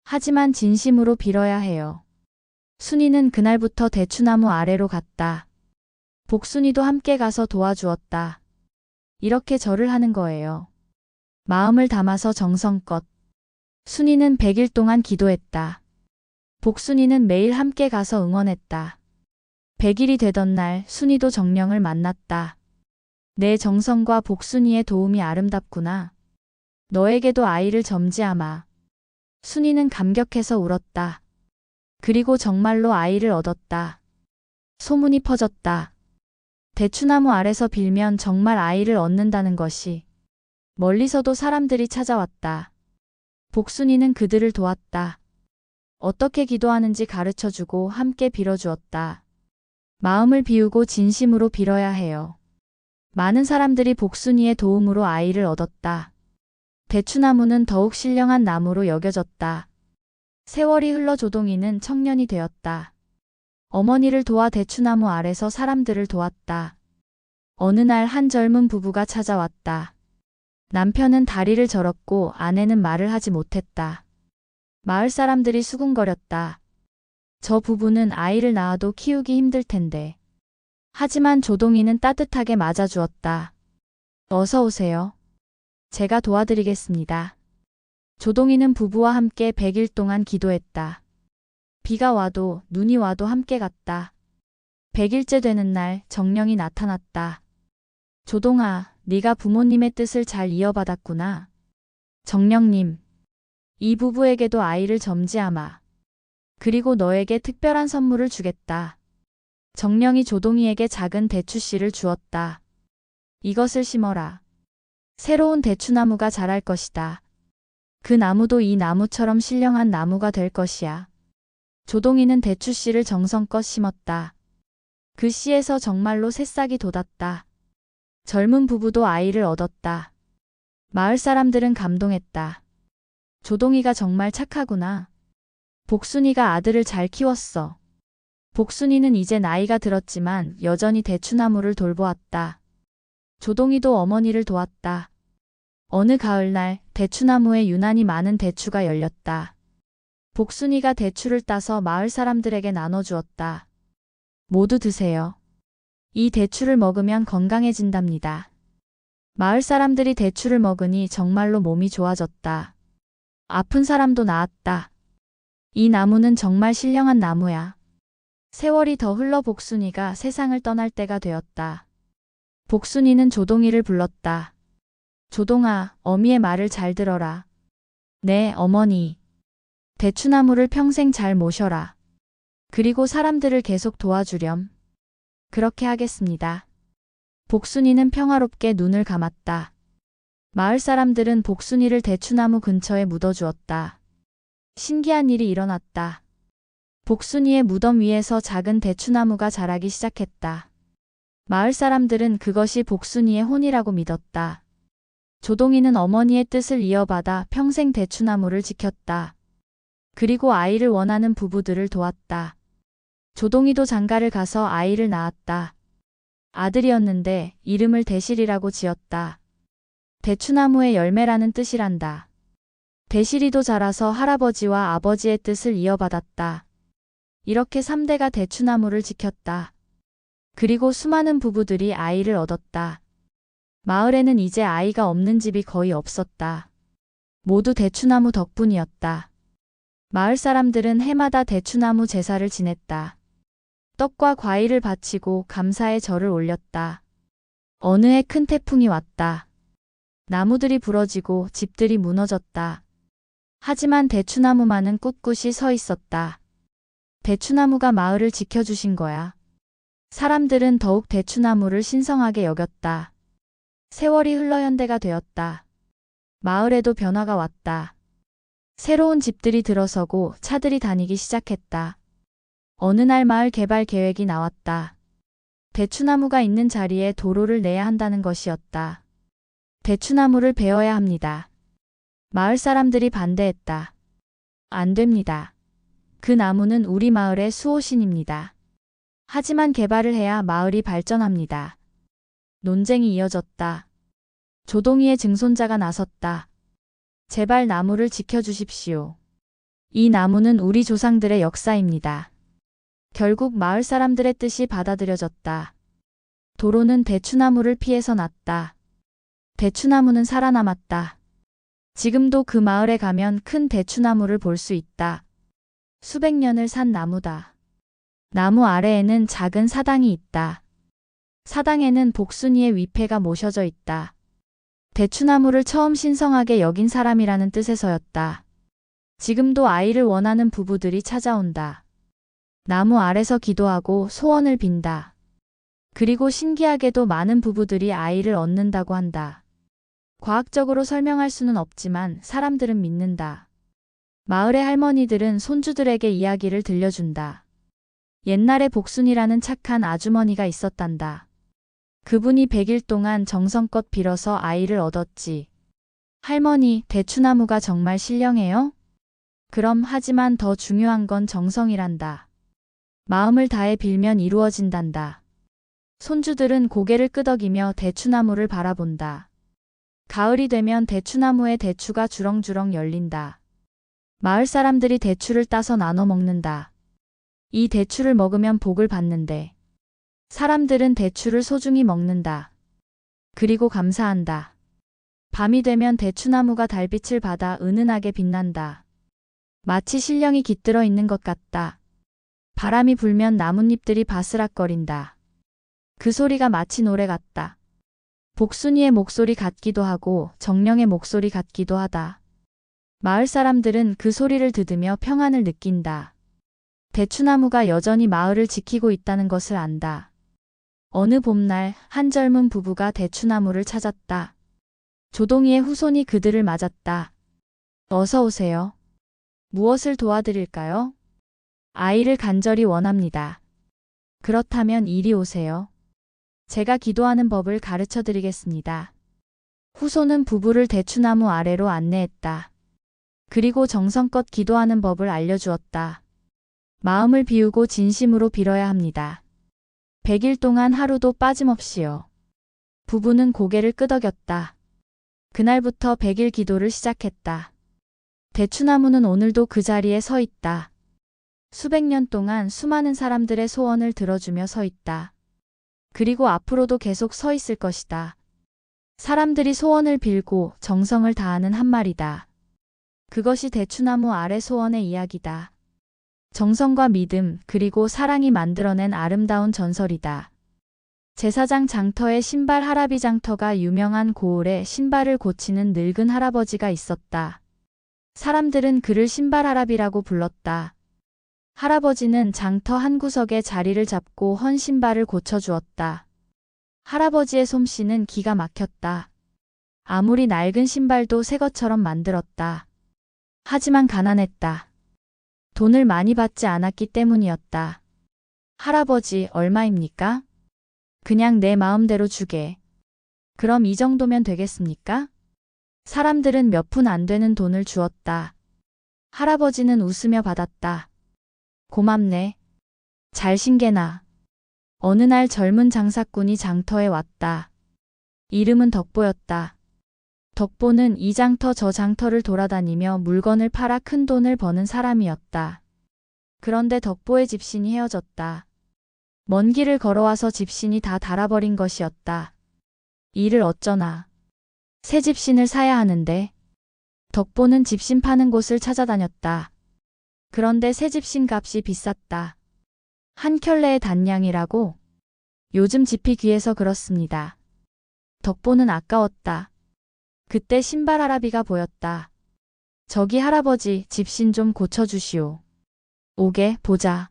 하지만 진심으로 빌어야 해요. 순이는 그날부터 대추나무 아래로 갔다. 복순이도 함께 가서 도와주었다. 이렇게 절을 하는 거예요. 마음을 담아서 정성껏. 순이는 100일 동안 기도했다. 복순이는 매일 함께 가서 응원했다. 100일이 되던 날 순이도 정령을 만났다. 내 정성과 복순이의 도움이 아름답구나. 너에게도 아이를 점지하마. 순이는 감격해서 울었다. 그리고 정말로 아이를 얻었다. 소문이 퍼졌다. 대추나무 아래서 빌면 정말 아이를 얻는다는 것이. 멀리서도 사람들이 찾아왔다. 복순이는 그들을 도왔다. 어떻게 기도하는지 가르쳐주고 함께 빌어주었다. 마음을 비우고 진심으로 빌어야 해요. 많은 사람들이 복순이의 도움으로 아이를 얻었다. 대추나무는 더욱 신령한 나무로 여겨졌다. 세월이 흘러 조동이는 청년이 되었다. 어머니를 도와 대추나무 아래서 사람들을 도왔다. 어느 날 한 젊은 부부가 찾아왔다. 남편은 다리를 절었고 아내는 말을 하지 못했다. 마을 사람들이 수군거렸다. 저 부부는 아이를 낳아도 키우기 힘들 텐데. 하지만 조동이는 따뜻하게 맞아주었다. 어서 오세요. 제가 도와드리겠습니다. 조동이는 부부와 함께 100일 동안 기도했다. 비가 와도 눈이 와도 함께 갔다. 100일째 되는 날 정령이 나타났다. 조동아, 네가 부모님의 뜻을 잘 이어받았구나. 정령님, 이 부부에게도 아이를 점지하마. 그리고 너에게 특별한 선물을 주겠다. 정령이 조동이에게 작은 대추씨를 주었다. 이것을 심어라. 새로운 대추나무가 자랄 것이다. 그 나무도 이 나무처럼 신령한 나무가 될 것이야. 조동이는 대추씨를 정성껏 심었다. 그 씨에서 정말로 새싹이 돋았다. 젊은 부부도 아이를 얻었다. 마을 사람들은 감동했다. 조동이가 정말 착하구나. 복순이가 아들을 잘 키웠어. 복순이는 이제 나이가 들었지만 여전히 대추나무를 돌보았다. 조동이도 어머니를 도왔다. 어느 가을날 대추나무에 유난히 많은 대추가 열렸다. 복순이가 대추를 따서 마을 사람들에게 나눠주었다. 모두 드세요. 이 대추를 먹으면 건강해진답니다. 마을 사람들이 대추를 먹으니 정말로 몸이 좋아졌다. 아픈 사람도 나았다. 이 나무는 정말 신령한 나무야. 세월이 더 흘러 복순이가 세상을 떠날 때가 되었다. 복순이는 조동이를 불렀다. 조동아, 어미의 말을 잘 들어라. 네, 어머니. 대추나무를 평생 잘 모셔라. 그리고 사람들을 계속 도와주렴. 그렇게 하겠습니다. 복순이는 평화롭게 눈을 감았다. 마을 사람들은 복순이를 대추나무 근처에 묻어주었다. 신기한 일이 일어났다. 복순이의 무덤 위에서 작은 대추나무가 자라기 시작했다. 마을 사람들은 그것이 복순이의 혼이라고 믿었다. 조동이는 어머니의 뜻을 이어받아 평생 대추나무를 지켰다. 그리고 아이를 원하는 부부들을 도왔다. 조동이도 장가를 가서 아이를 낳았다. 아들이었는데 이름을 대실이라고 지었다. 대추나무의 열매라는 뜻이란다. 대실이도 자라서 할아버지와 아버지의 뜻을 이어받았다. 이렇게 3대가 대추나무를 지켰다. 그리고 수많은 부부들이 아이를 얻었다. 마을에는 이제 아이가 없는 집이 거의 없었다. 모두 대추나무 덕분이었다. 마을 사람들은 해마다 대추나무 제사를 지냈다. 떡과 과일을 바치고 감사의 절을 올렸다. 어느 해 큰 태풍이 왔다. 나무들이 부러지고 집들이 무너졌다. 하지만 대추나무만은 꿋꿋이 서 있었다. 대추나무가 마을을 지켜주신 거야. 사람들은 더욱 대추나무를 신성하게 여겼다. 세월이 흘러 현대가 되었다. 마을에도 변화가 왔다. 새로운 집들이 들어서고 차들이 다니기 시작했다. 어느 날 마을 개발 계획이 나왔다. 대추나무가 있는 자리에 도로를 내야 한다는 것이었다. 대추나무를 베어야 합니다. 마을 사람들이 반대했다. 안 됩니다. 그 나무는 우리 마을의 수호신입니다. 하지만 개발을 해야 마을이 발전합니다. 논쟁이 이어졌다. 조동이의 증손자가 나섰다. 제발 나무를 지켜주십시오. 이 나무는 우리 조상들의 역사입니다. 결국 마을 사람들의 뜻이 받아들여졌다. 도로는 대추나무를 피해서 났다. 대추나무는 살아남았다. 지금도 그 마을에 가면 큰 대추나무를 볼 수 있다. 수백 년을 산 나무다. 나무 아래에는 작은 사당이 있다. 사당에는 복순이의 위패가 모셔져 있다. 대추나무를 처음 신성하게 여긴 사람이라는 뜻에서였다. 지금도 아이를 원하는 부부들이 찾아온다. 나무 아래서 기도하고 소원을 빈다. 그리고 신기하게도 많은 부부들이 아이를 얻는다고 한다. 과학적으로 설명할 수는 없지만 사람들은 믿는다. 마을의 할머니들은 손주들에게 이야기를 들려준다. 옛날에 복순이라는 착한 아주머니가 있었단다. 그분이 100일 동안 정성껏 빌어서 아이를 얻었지. 할머니, 대추나무가 정말 신령해요? 그럼 하지만 더 중요한 건 정성이란다. 마음을 다해 빌면 이루어진단다. 손주들은 고개를 끄덕이며 대추나무를 바라본다. 가을이 되면 대추나무에 대추가 주렁주렁 열린다. 마을 사람들이 대추를 따서 나눠 먹는다. 이 대추를 먹으면 복을 받는데. 사람들은 대추를 소중히 먹는다. 그리고 감사한다. 밤이 되면 대추나무가 달빛을 받아 은은하게 빛난다. 마치 신령이 깃들어 있는 것 같다. 바람이 불면 나뭇잎들이 바스락거린다. 그 소리가 마치 노래 같다. 복순이의 목소리 같기도 하고 정령의 목소리 같기도 하다. 마을 사람들은 그 소리를 들으며 평안을 느낀다. 대추나무가 여전히 마을을 지키고 있다는 것을 안다. 어느 봄날 한 젊은 부부가 대추나무를 찾았다. 조동이의 후손이 그들을 맞았다. 어서 오세요. 무엇을 도와드릴까요? 아이를 간절히 원합니다. 그렇다면 이리 오세요. 제가 기도하는 법을 가르쳐 드리겠습니다. 후손은 부부를 대추나무 아래로 안내했다. 그리고 정성껏 기도하는 법을 알려주었다. 마음을 비우고 진심으로 빌어야 합니다. 100일 동안 하루도 빠짐없이요. 부부는 고개를 끄덕였다. 그날부터 100일 기도를 시작했다. 대추나무는 오늘도 그 자리에 서 있다. 수백 년 동안 수많은 사람들의 소원을 들어주며 서 있다. 그리고 앞으로도 계속 서 있을 것이다. 사람들이 소원을 빌고 정성을 다하는 한 말이다. 그것이 대추나무 아래 소원의 이야기다. 정성과 믿음 그리고 사랑이 만들어낸 아름다운 전설이다. 제사장 장터에 신발 할아비 장터가 유명한 고을에 신발을 고치는 늙은 할아버지가 있었다. 사람들은 그를 신발 할아비라고 불렀다. 할아버지는 장터 한 구석에 자리를 잡고 헌 신발을 고쳐주었다. 할아버지의 솜씨는 기가 막혔다. 아무리 낡은 신발도 새 것처럼 만들었다. 하지만 가난했다. 돈을 많이 받지 않았기 때문이었다. 할아버지, 얼마입니까? 그냥 내 마음대로 주게. 그럼 이 정도면 되겠습니까? 사람들은 몇 푼 안 되는 돈을 주었다. 할아버지는 웃으며 받았다. 고맙네. 잘 신게나. 어느 날 젊은 장사꾼이 장터에 왔다. 이름은 덕보였다. 덕보는 이 장터 저 장터를 돌아다니며 물건을 팔아 큰 돈을 버는 사람이었다. 그런데 덕보의 집신이 헤어졌다. 먼 길을 걸어와서 집신이 다 닳아버린 것이었다. 이를 어쩌나. 새 집신을 사야 하는데. 덕보는 집신 파는 곳을 찾아다녔다. 그런데 새 집신 값이 비쌌다. 한 켤레의 단량이라고? 요즘 집이 귀해서 그렇습니다. 덕보는 아까웠다. 그때 신발 할아비가 보였다. 저기 할아버지, 집신 좀 고쳐주시오. 오게, 보자.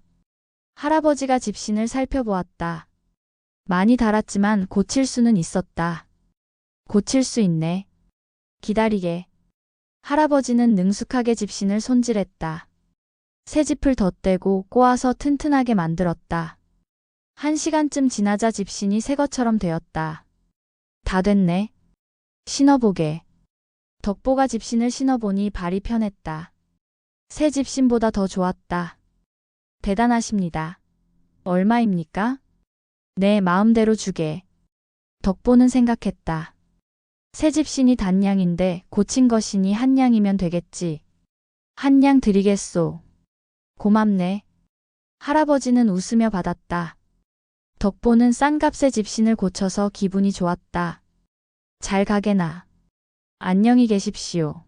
할아버지가 집신을 살펴보았다. 많이 닳았지만 고칠 수는 있었다. 고칠 수 있네. 기다리게. 할아버지는 능숙하게 집신을 손질했다. 새 짚을 덧대고 꼬아서 튼튼하게 만들었다. 1시간쯤 지나자 집신이 새 것처럼 되었다. 다 됐네. 신어보게. 덕보가 집신을 신어보니 발이 편했다. 새 집신보다 더 좋았다. 대단하십니다. 얼마입니까? 내 마음대로 주게. 덕보는 생각했다. 새 집신이 단량인데 고친 것이니 한 냥이면 되겠지. 한 냥 드리겠소. 고맙네. 할아버지는 웃으며 받았다. 덕보는 싼 값의 집신을 고쳐서 기분이 좋았다. 잘 가게나. 안녕히 계십시오.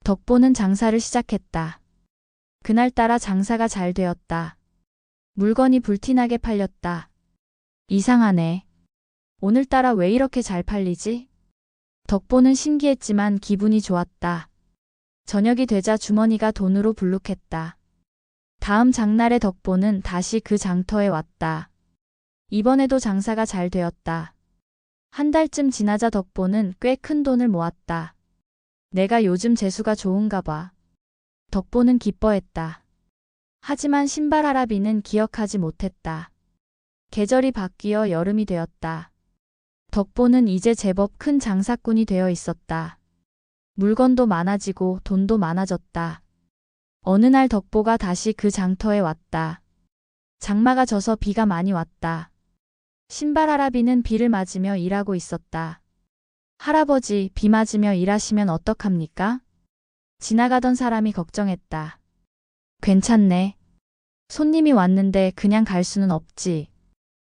덕보는 장사를 시작했다. 그날따라 장사가 잘 되었다. 물건이 불티나게 팔렸다. 이상하네. 오늘따라 왜 이렇게 잘 팔리지? 덕보는 신기했지만 기분이 좋았다. 저녁이 되자 주머니가 돈으로 불룩했다. 다음 장날에 덕보는 다시 그 장터에 왔다. 이번에도 장사가 잘 되었다. 한 달쯤 지나자 덕보는 꽤 큰 돈을 모았다. 내가 요즘 재수가 좋은가 봐. 덕보는 기뻐했다. 하지만 신발 할아비는 기억하지 못했다. 계절이 바뀌어 여름이 되었다. 덕보는 이제 제법 큰 장사꾼이 되어 있었다. 물건도 많아지고 돈도 많아졌다. 어느 날 덕보가 다시 그 장터에 왔다. 장마가 져서 비가 많이 왔다. 신발 할아비는 비를 맞으며 일하고 있었다. 할아버지, 비 맞으며 일하시면 어떡합니까? 지나가던 사람이 걱정했다. 괜찮네. 손님이 왔는데 그냥 갈 수는 없지.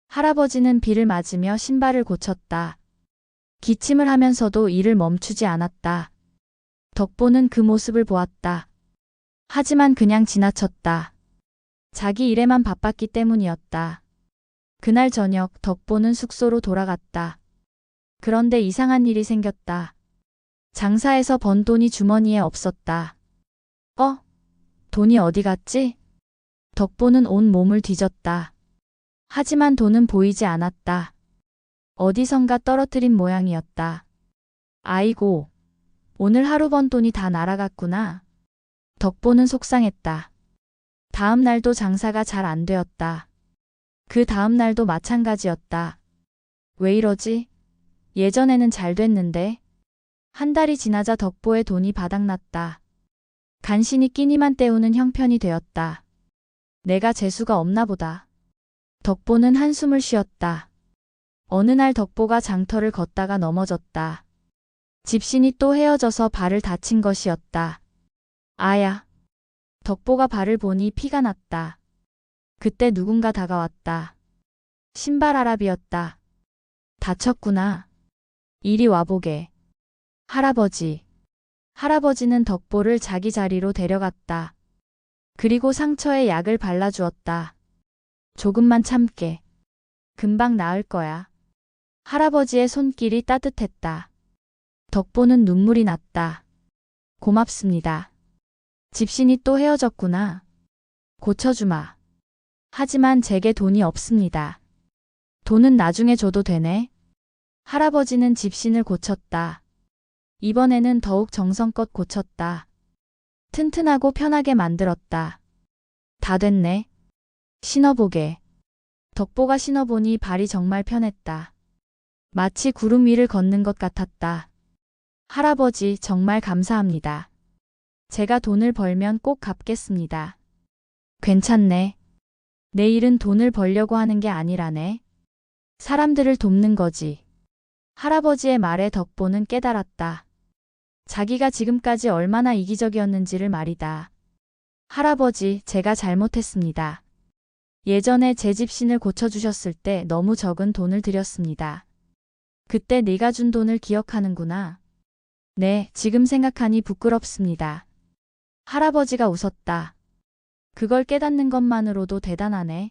할아버지는 비를 맞으며 신발을 고쳤다. 기침을 하면서도 일을 멈추지 않았다. 덕보는 그 모습을 보았다. 하지만 그냥 지나쳤다. 자기 일에만 바빴기 때문이었다. 그날 저녁 덕보는 숙소로 돌아갔다. 그런데 이상한 일이 생겼다. 장사에서 번 돈이 주머니에 없었다. 돈이 어디 갔지? 덕보는 온 몸을 뒤졌다. 하지만 돈은 보이지 않았다. 어디선가 떨어뜨린 모양이었다. 아이고, 오늘 하루 번 돈이 다 날아갔구나. 덕보는 속상했다. 다음 날도 장사가 잘 안 되었다. 그 다음 날도 마찬가지였다. 왜 이러지? 예전에는 잘 됐는데. 한 달이 지나자 덕보의 돈이 바닥났다. 간신히 끼니만 때우는 형편이 되었다. 내가 재수가 없나 보다. 덕보는 한숨을 쉬었다. 어느 날 덕보가 장터를 걷다가 넘어졌다. 집신이 또 헤어져서 발을 다친 것이었다. 아야. 덕보가 발을 보니 피가 났다. 그때 누군가 다가왔다. 신발 아랍이었다. 다쳤구나. 이리 와보게. 할아버지. 할아버지는 덕보를 자기 자리로 데려갔다. 그리고 상처에 약을 발라주었다. 조금만 참게. 금방 나을 거야. 할아버지의 손길이 따뜻했다. 덕보는 눈물이 났다. 고맙습니다. 집신이 또 헤어졌구나. 고쳐주마. 하지만 제게 돈이 없습니다. 돈은 나중에 줘도 되네. 할아버지는 집신을 고쳤다. 이번에는 더욱 정성껏 고쳤다. 튼튼하고 편하게 만들었다. 다 됐네. 신어보게. 덕보가 신어보니 발이 정말 편했다. 마치 구름 위를 걷는 것 같았다. 할아버지 정말 감사합니다. 제가 돈을 벌면 꼭 갚겠습니다. 괜찮네. 내 일은 돈을 벌려고 하는 게 아니라네. 사람들을 돕는 거지. 할아버지의 말에 덕보는 깨달았다. 자기가 지금까지 얼마나 이기적이었는지를 말이다. 할아버지, 제가 잘못했습니다. 예전에 제 집신을 고쳐주셨을 때 너무 적은 돈을 드렸습니다. 그때 네가 준 돈을 기억하는구나. 네, 지금 생각하니 부끄럽습니다. 할아버지가 웃었다. 그걸 깨닫는 것만으로도 대단하네.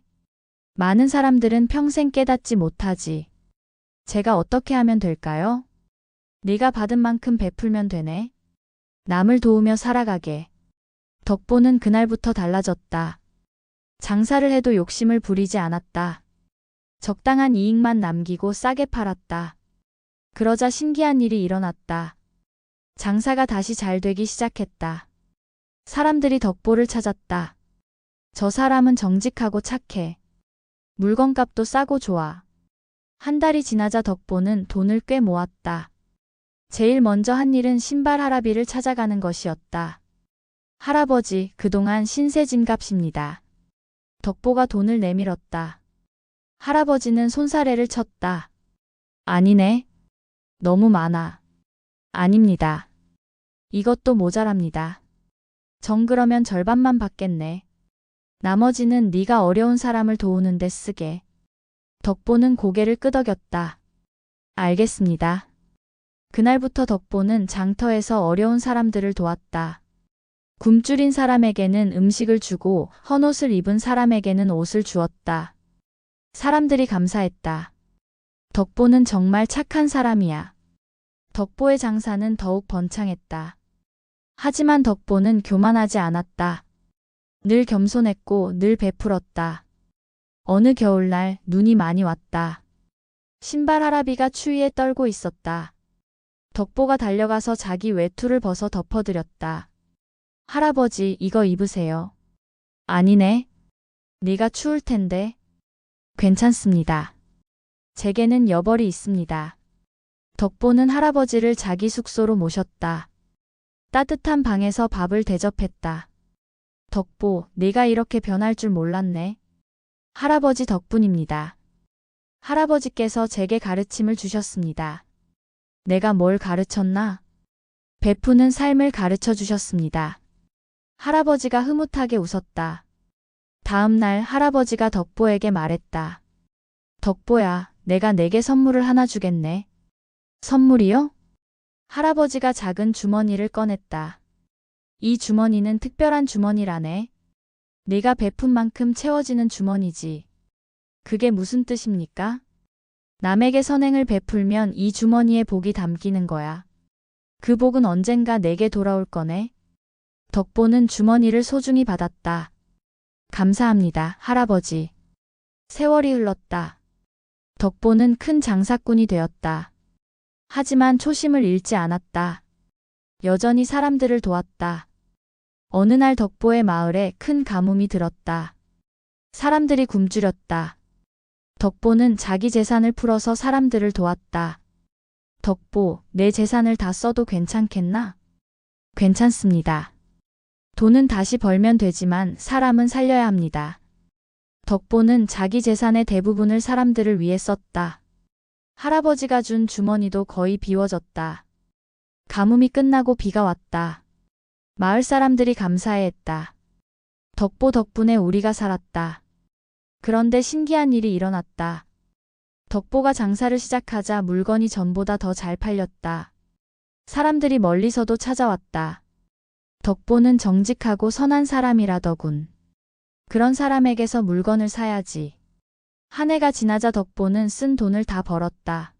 많은 사람들은 평생 깨닫지 못하지. 제가 어떻게 하면 될까요? 네가 받은 만큼 베풀면 되네. 남을 도우며 살아가게. 덕보는 그날부터 달라졌다. 장사를 해도 욕심을 부리지 않았다. 적당한 이익만 남기고 싸게 팔았다. 그러자 신기한 일이 일어났다. 장사가 다시 잘 되기 시작했다. 사람들이 덕보를 찾았다. 저 사람은 정직하고 착해. 물건값도 싸고 좋아. 한 달이 지나자 덕보는 돈을 꽤 모았다. 제일 먼저 한 일은 신발 할아비를 찾아가는 것이었다. 할아버지, 그동안 신세진값입니다. 덕보가 돈을 내밀었다. 할아버지는 손사래를 쳤다. 아니네. 너무 많아. 아닙니다. 이것도 모자랍니다. 그러면 절반만 받겠네. 나머지는 네가 어려운 사람을 도우는 데 쓰게. 덕보는 고개를 끄덕였다. 알겠습니다. 그날부터 덕보는 장터에서 어려운 사람들을 도왔다. 굶주린 사람에게는 음식을 주고 헌옷을 입은 사람에게는 옷을 주었다. 사람들이 감사했다. 덕보는 정말 착한 사람이야. 덕보의 장사는 더욱 번창했다. 하지만 덕보는 교만하지 않았다. 늘 겸손했고 늘 베풀었다. 어느 겨울날 눈이 많이 왔다. 신발 할아비가 추위에 떨고 있었다. 덕보가 달려가서 자기 외투를 벗어 덮어드렸다. 할아버지, 이거 입으세요. 아니네. 네가 추울 텐데. 괜찮습니다. 제게는 여벌이 있습니다. 덕보는 할아버지를 자기 숙소로 모셨다. 따뜻한 방에서 밥을 대접했다. 덕보, 네가 이렇게 변할 줄 몰랐네. 할아버지 덕분입니다. 할아버지께서 제게 가르침을 주셨습니다. 내가 뭘 가르쳤나? 베푸는 삶을 가르쳐 주셨습니다. 할아버지가 흐뭇하게 웃었다. 다음 날 할아버지가 덕보에게 말했다. 덕보야, 내가 내게 선물을 하나 주겠네. 선물이요? 할아버지가 작은 주머니를 꺼냈다. 이 주머니는 특별한 주머니라네. 내가 베푼 만큼 채워지는 주머니지. 그게 무슨 뜻입니까? 남에게 선행을 베풀면 이 주머니에 복이 담기는 거야. 그 복은 언젠가 내게 돌아올 거네. 덕보는 주머니를 소중히 받았다. 감사합니다, 할아버지. 세월이 흘렀다. 덕보는 큰 장사꾼이 되었다. 하지만 초심을 잃지 않았다. 여전히 사람들을 도왔다. 어느 날 덕보의 마을에 큰 가뭄이 들었다. 사람들이 굶주렸다. 덕보는 자기 재산을 풀어서 사람들을 도왔다. 덕보, 내 재산을 다 써도 괜찮겠나? 괜찮습니다. 돈은 다시 벌면 되지만 사람은 살려야 합니다. 덕보는 자기 재산의 대부분을 사람들을 위해 썼다. 할아버지가 준 주머니도 거의 비워졌다. 가뭄이 끝나고 비가 왔다. 마을 사람들이 감사해했다. 덕보 덕분에 우리가 살았다. 그런데 신기한 일이 일어났다. 덕보가 장사를 시작하자 물건이 전보다 더 잘 팔렸다. 사람들이 멀리서도 찾아왔다. 덕보는 정직하고 선한 사람이라더군. 그런 사람에게서 물건을 사야지. 한 해가 지나자 덕보는 쓴 돈을 다 벌었다.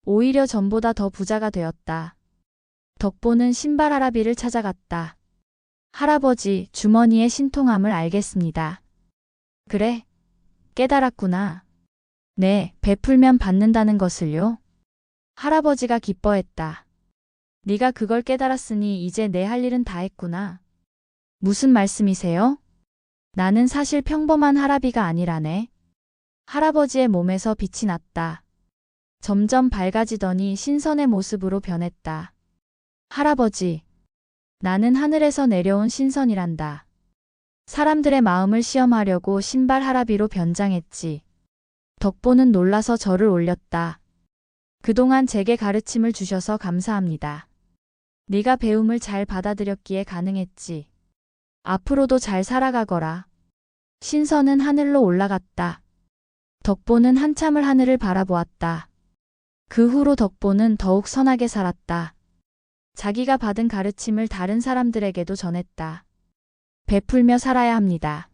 오히려 전보다 더 부자가 되었다. 덕보는 신발 할아비를 찾아갔다. 할아버지, 주머니의 신통함을 알겠습니다. 그래? 깨달았구나. 네, 베풀면 받는다는 것을요. 할아버지가 기뻐했다. 네가 그걸 깨달았으니 이제 내 할 일은 다 했구나. 무슨 말씀이세요? 나는 사실 평범한 할아비가 아니라네. 할아버지의 몸에서 빛이 났다. 점점 밝아지더니 신선의 모습으로 변했다. 할아버지, 나는 하늘에서 내려온 신선이란다. 사람들의 마음을 시험하려고 신발 할아비로 변장했지. 덕보는 놀라서 절을 올렸다. 그동안 제게 가르침을 주셔서 감사합니다. 네가 배움을 잘 받아들였기에 가능했지. 앞으로도 잘 살아가거라. 신선은 하늘로 올라갔다. 덕보는 한참을 하늘을 바라보았다. 그 후로 덕보는 더욱 선하게 살았다. 자기가 받은 가르침을 다른 사람들에게도 전했다. 베풀며 살아야 합니다.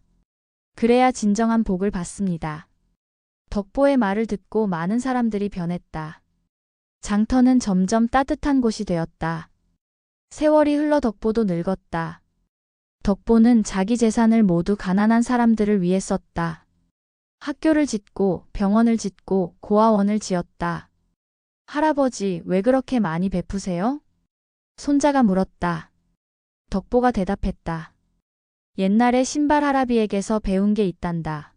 그래야 진정한 복을 받습니다. 덕보의 말을 듣고 많은 사람들이 변했다. 장터는 점점 따뜻한 곳이 되었다. 세월이 흘러 덕보도 늙었다. 덕보는 자기 재산을 모두 가난한 사람들을 위해 썼다. 학교를 짓고 병원을 짓고 고아원을 지었다. 할아버지, 왜 그렇게 많이 베푸세요? 손자가 물었다. 덕보가 대답했다. 옛날에 신발 할아비에게서 배운 게 있단다.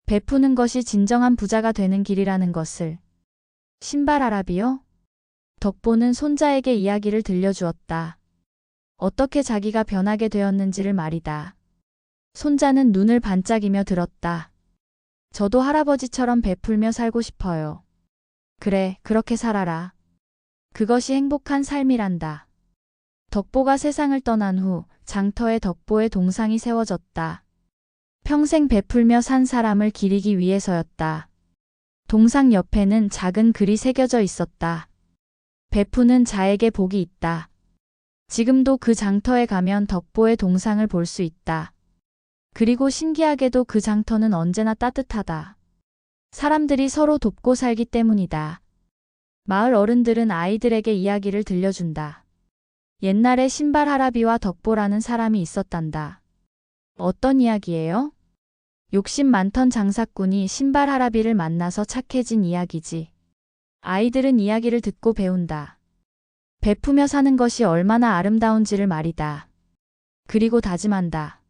베푸는 것이 진정한 부자가 되는 길이라는 것을. 신발 할아비요? 덕보는 손자에게 이야기를 들려주었다. 어떻게 자기가 변하게 되었는지를 말이다. 손자는 눈을 반짝이며 들었다. 저도 할아버지처럼 베풀며 살고 싶어요. 그래, 그렇게 살아라. 그것이 행복한 삶이란다. 덕보가 세상을 떠난 후 장터에 덕보의 동상이 세워졌다. 평생 베풀며 산 사람을 기리기 위해서였다. 동상 옆에는 작은 글이 새겨져 있었다. 베푸는 자에게 복이 있다. 지금도 그 장터에 가면 덕보의 동상을 볼 수 있다. 그리고 신기하게도 그 장터는 언제나 따뜻하다. 사람들이 서로 돕고 살기 때문이다. 마을 어른들은 아이들에게 이야기를 들려준다. 옛날에 신발 할아비와 덕보라는 사람이 있었단다. 어떤 이야기예요? 욕심 많던 장사꾼이 신발 할아비를 만나서 착해진 이야기지. 아이들은 이야기를 듣고 배운다. 베푸며 사는 것이 얼마나 아름다운지를 말이다. 그리고 다짐한다.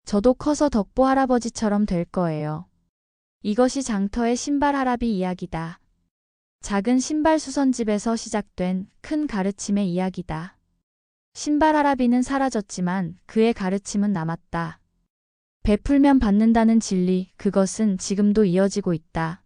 저도 커서 덕보 할아버지처럼 될 거예요. 이것이 장터의 신발 할아비 이야기다. 작은 신발 수선집에서 시작된 큰 가르침의 이야기다. 신발 할아비는 사라졌지만 그의 가르침은 남았다. 베풀면 받는다는 진리, 그것은 지금도 이어지고 있다.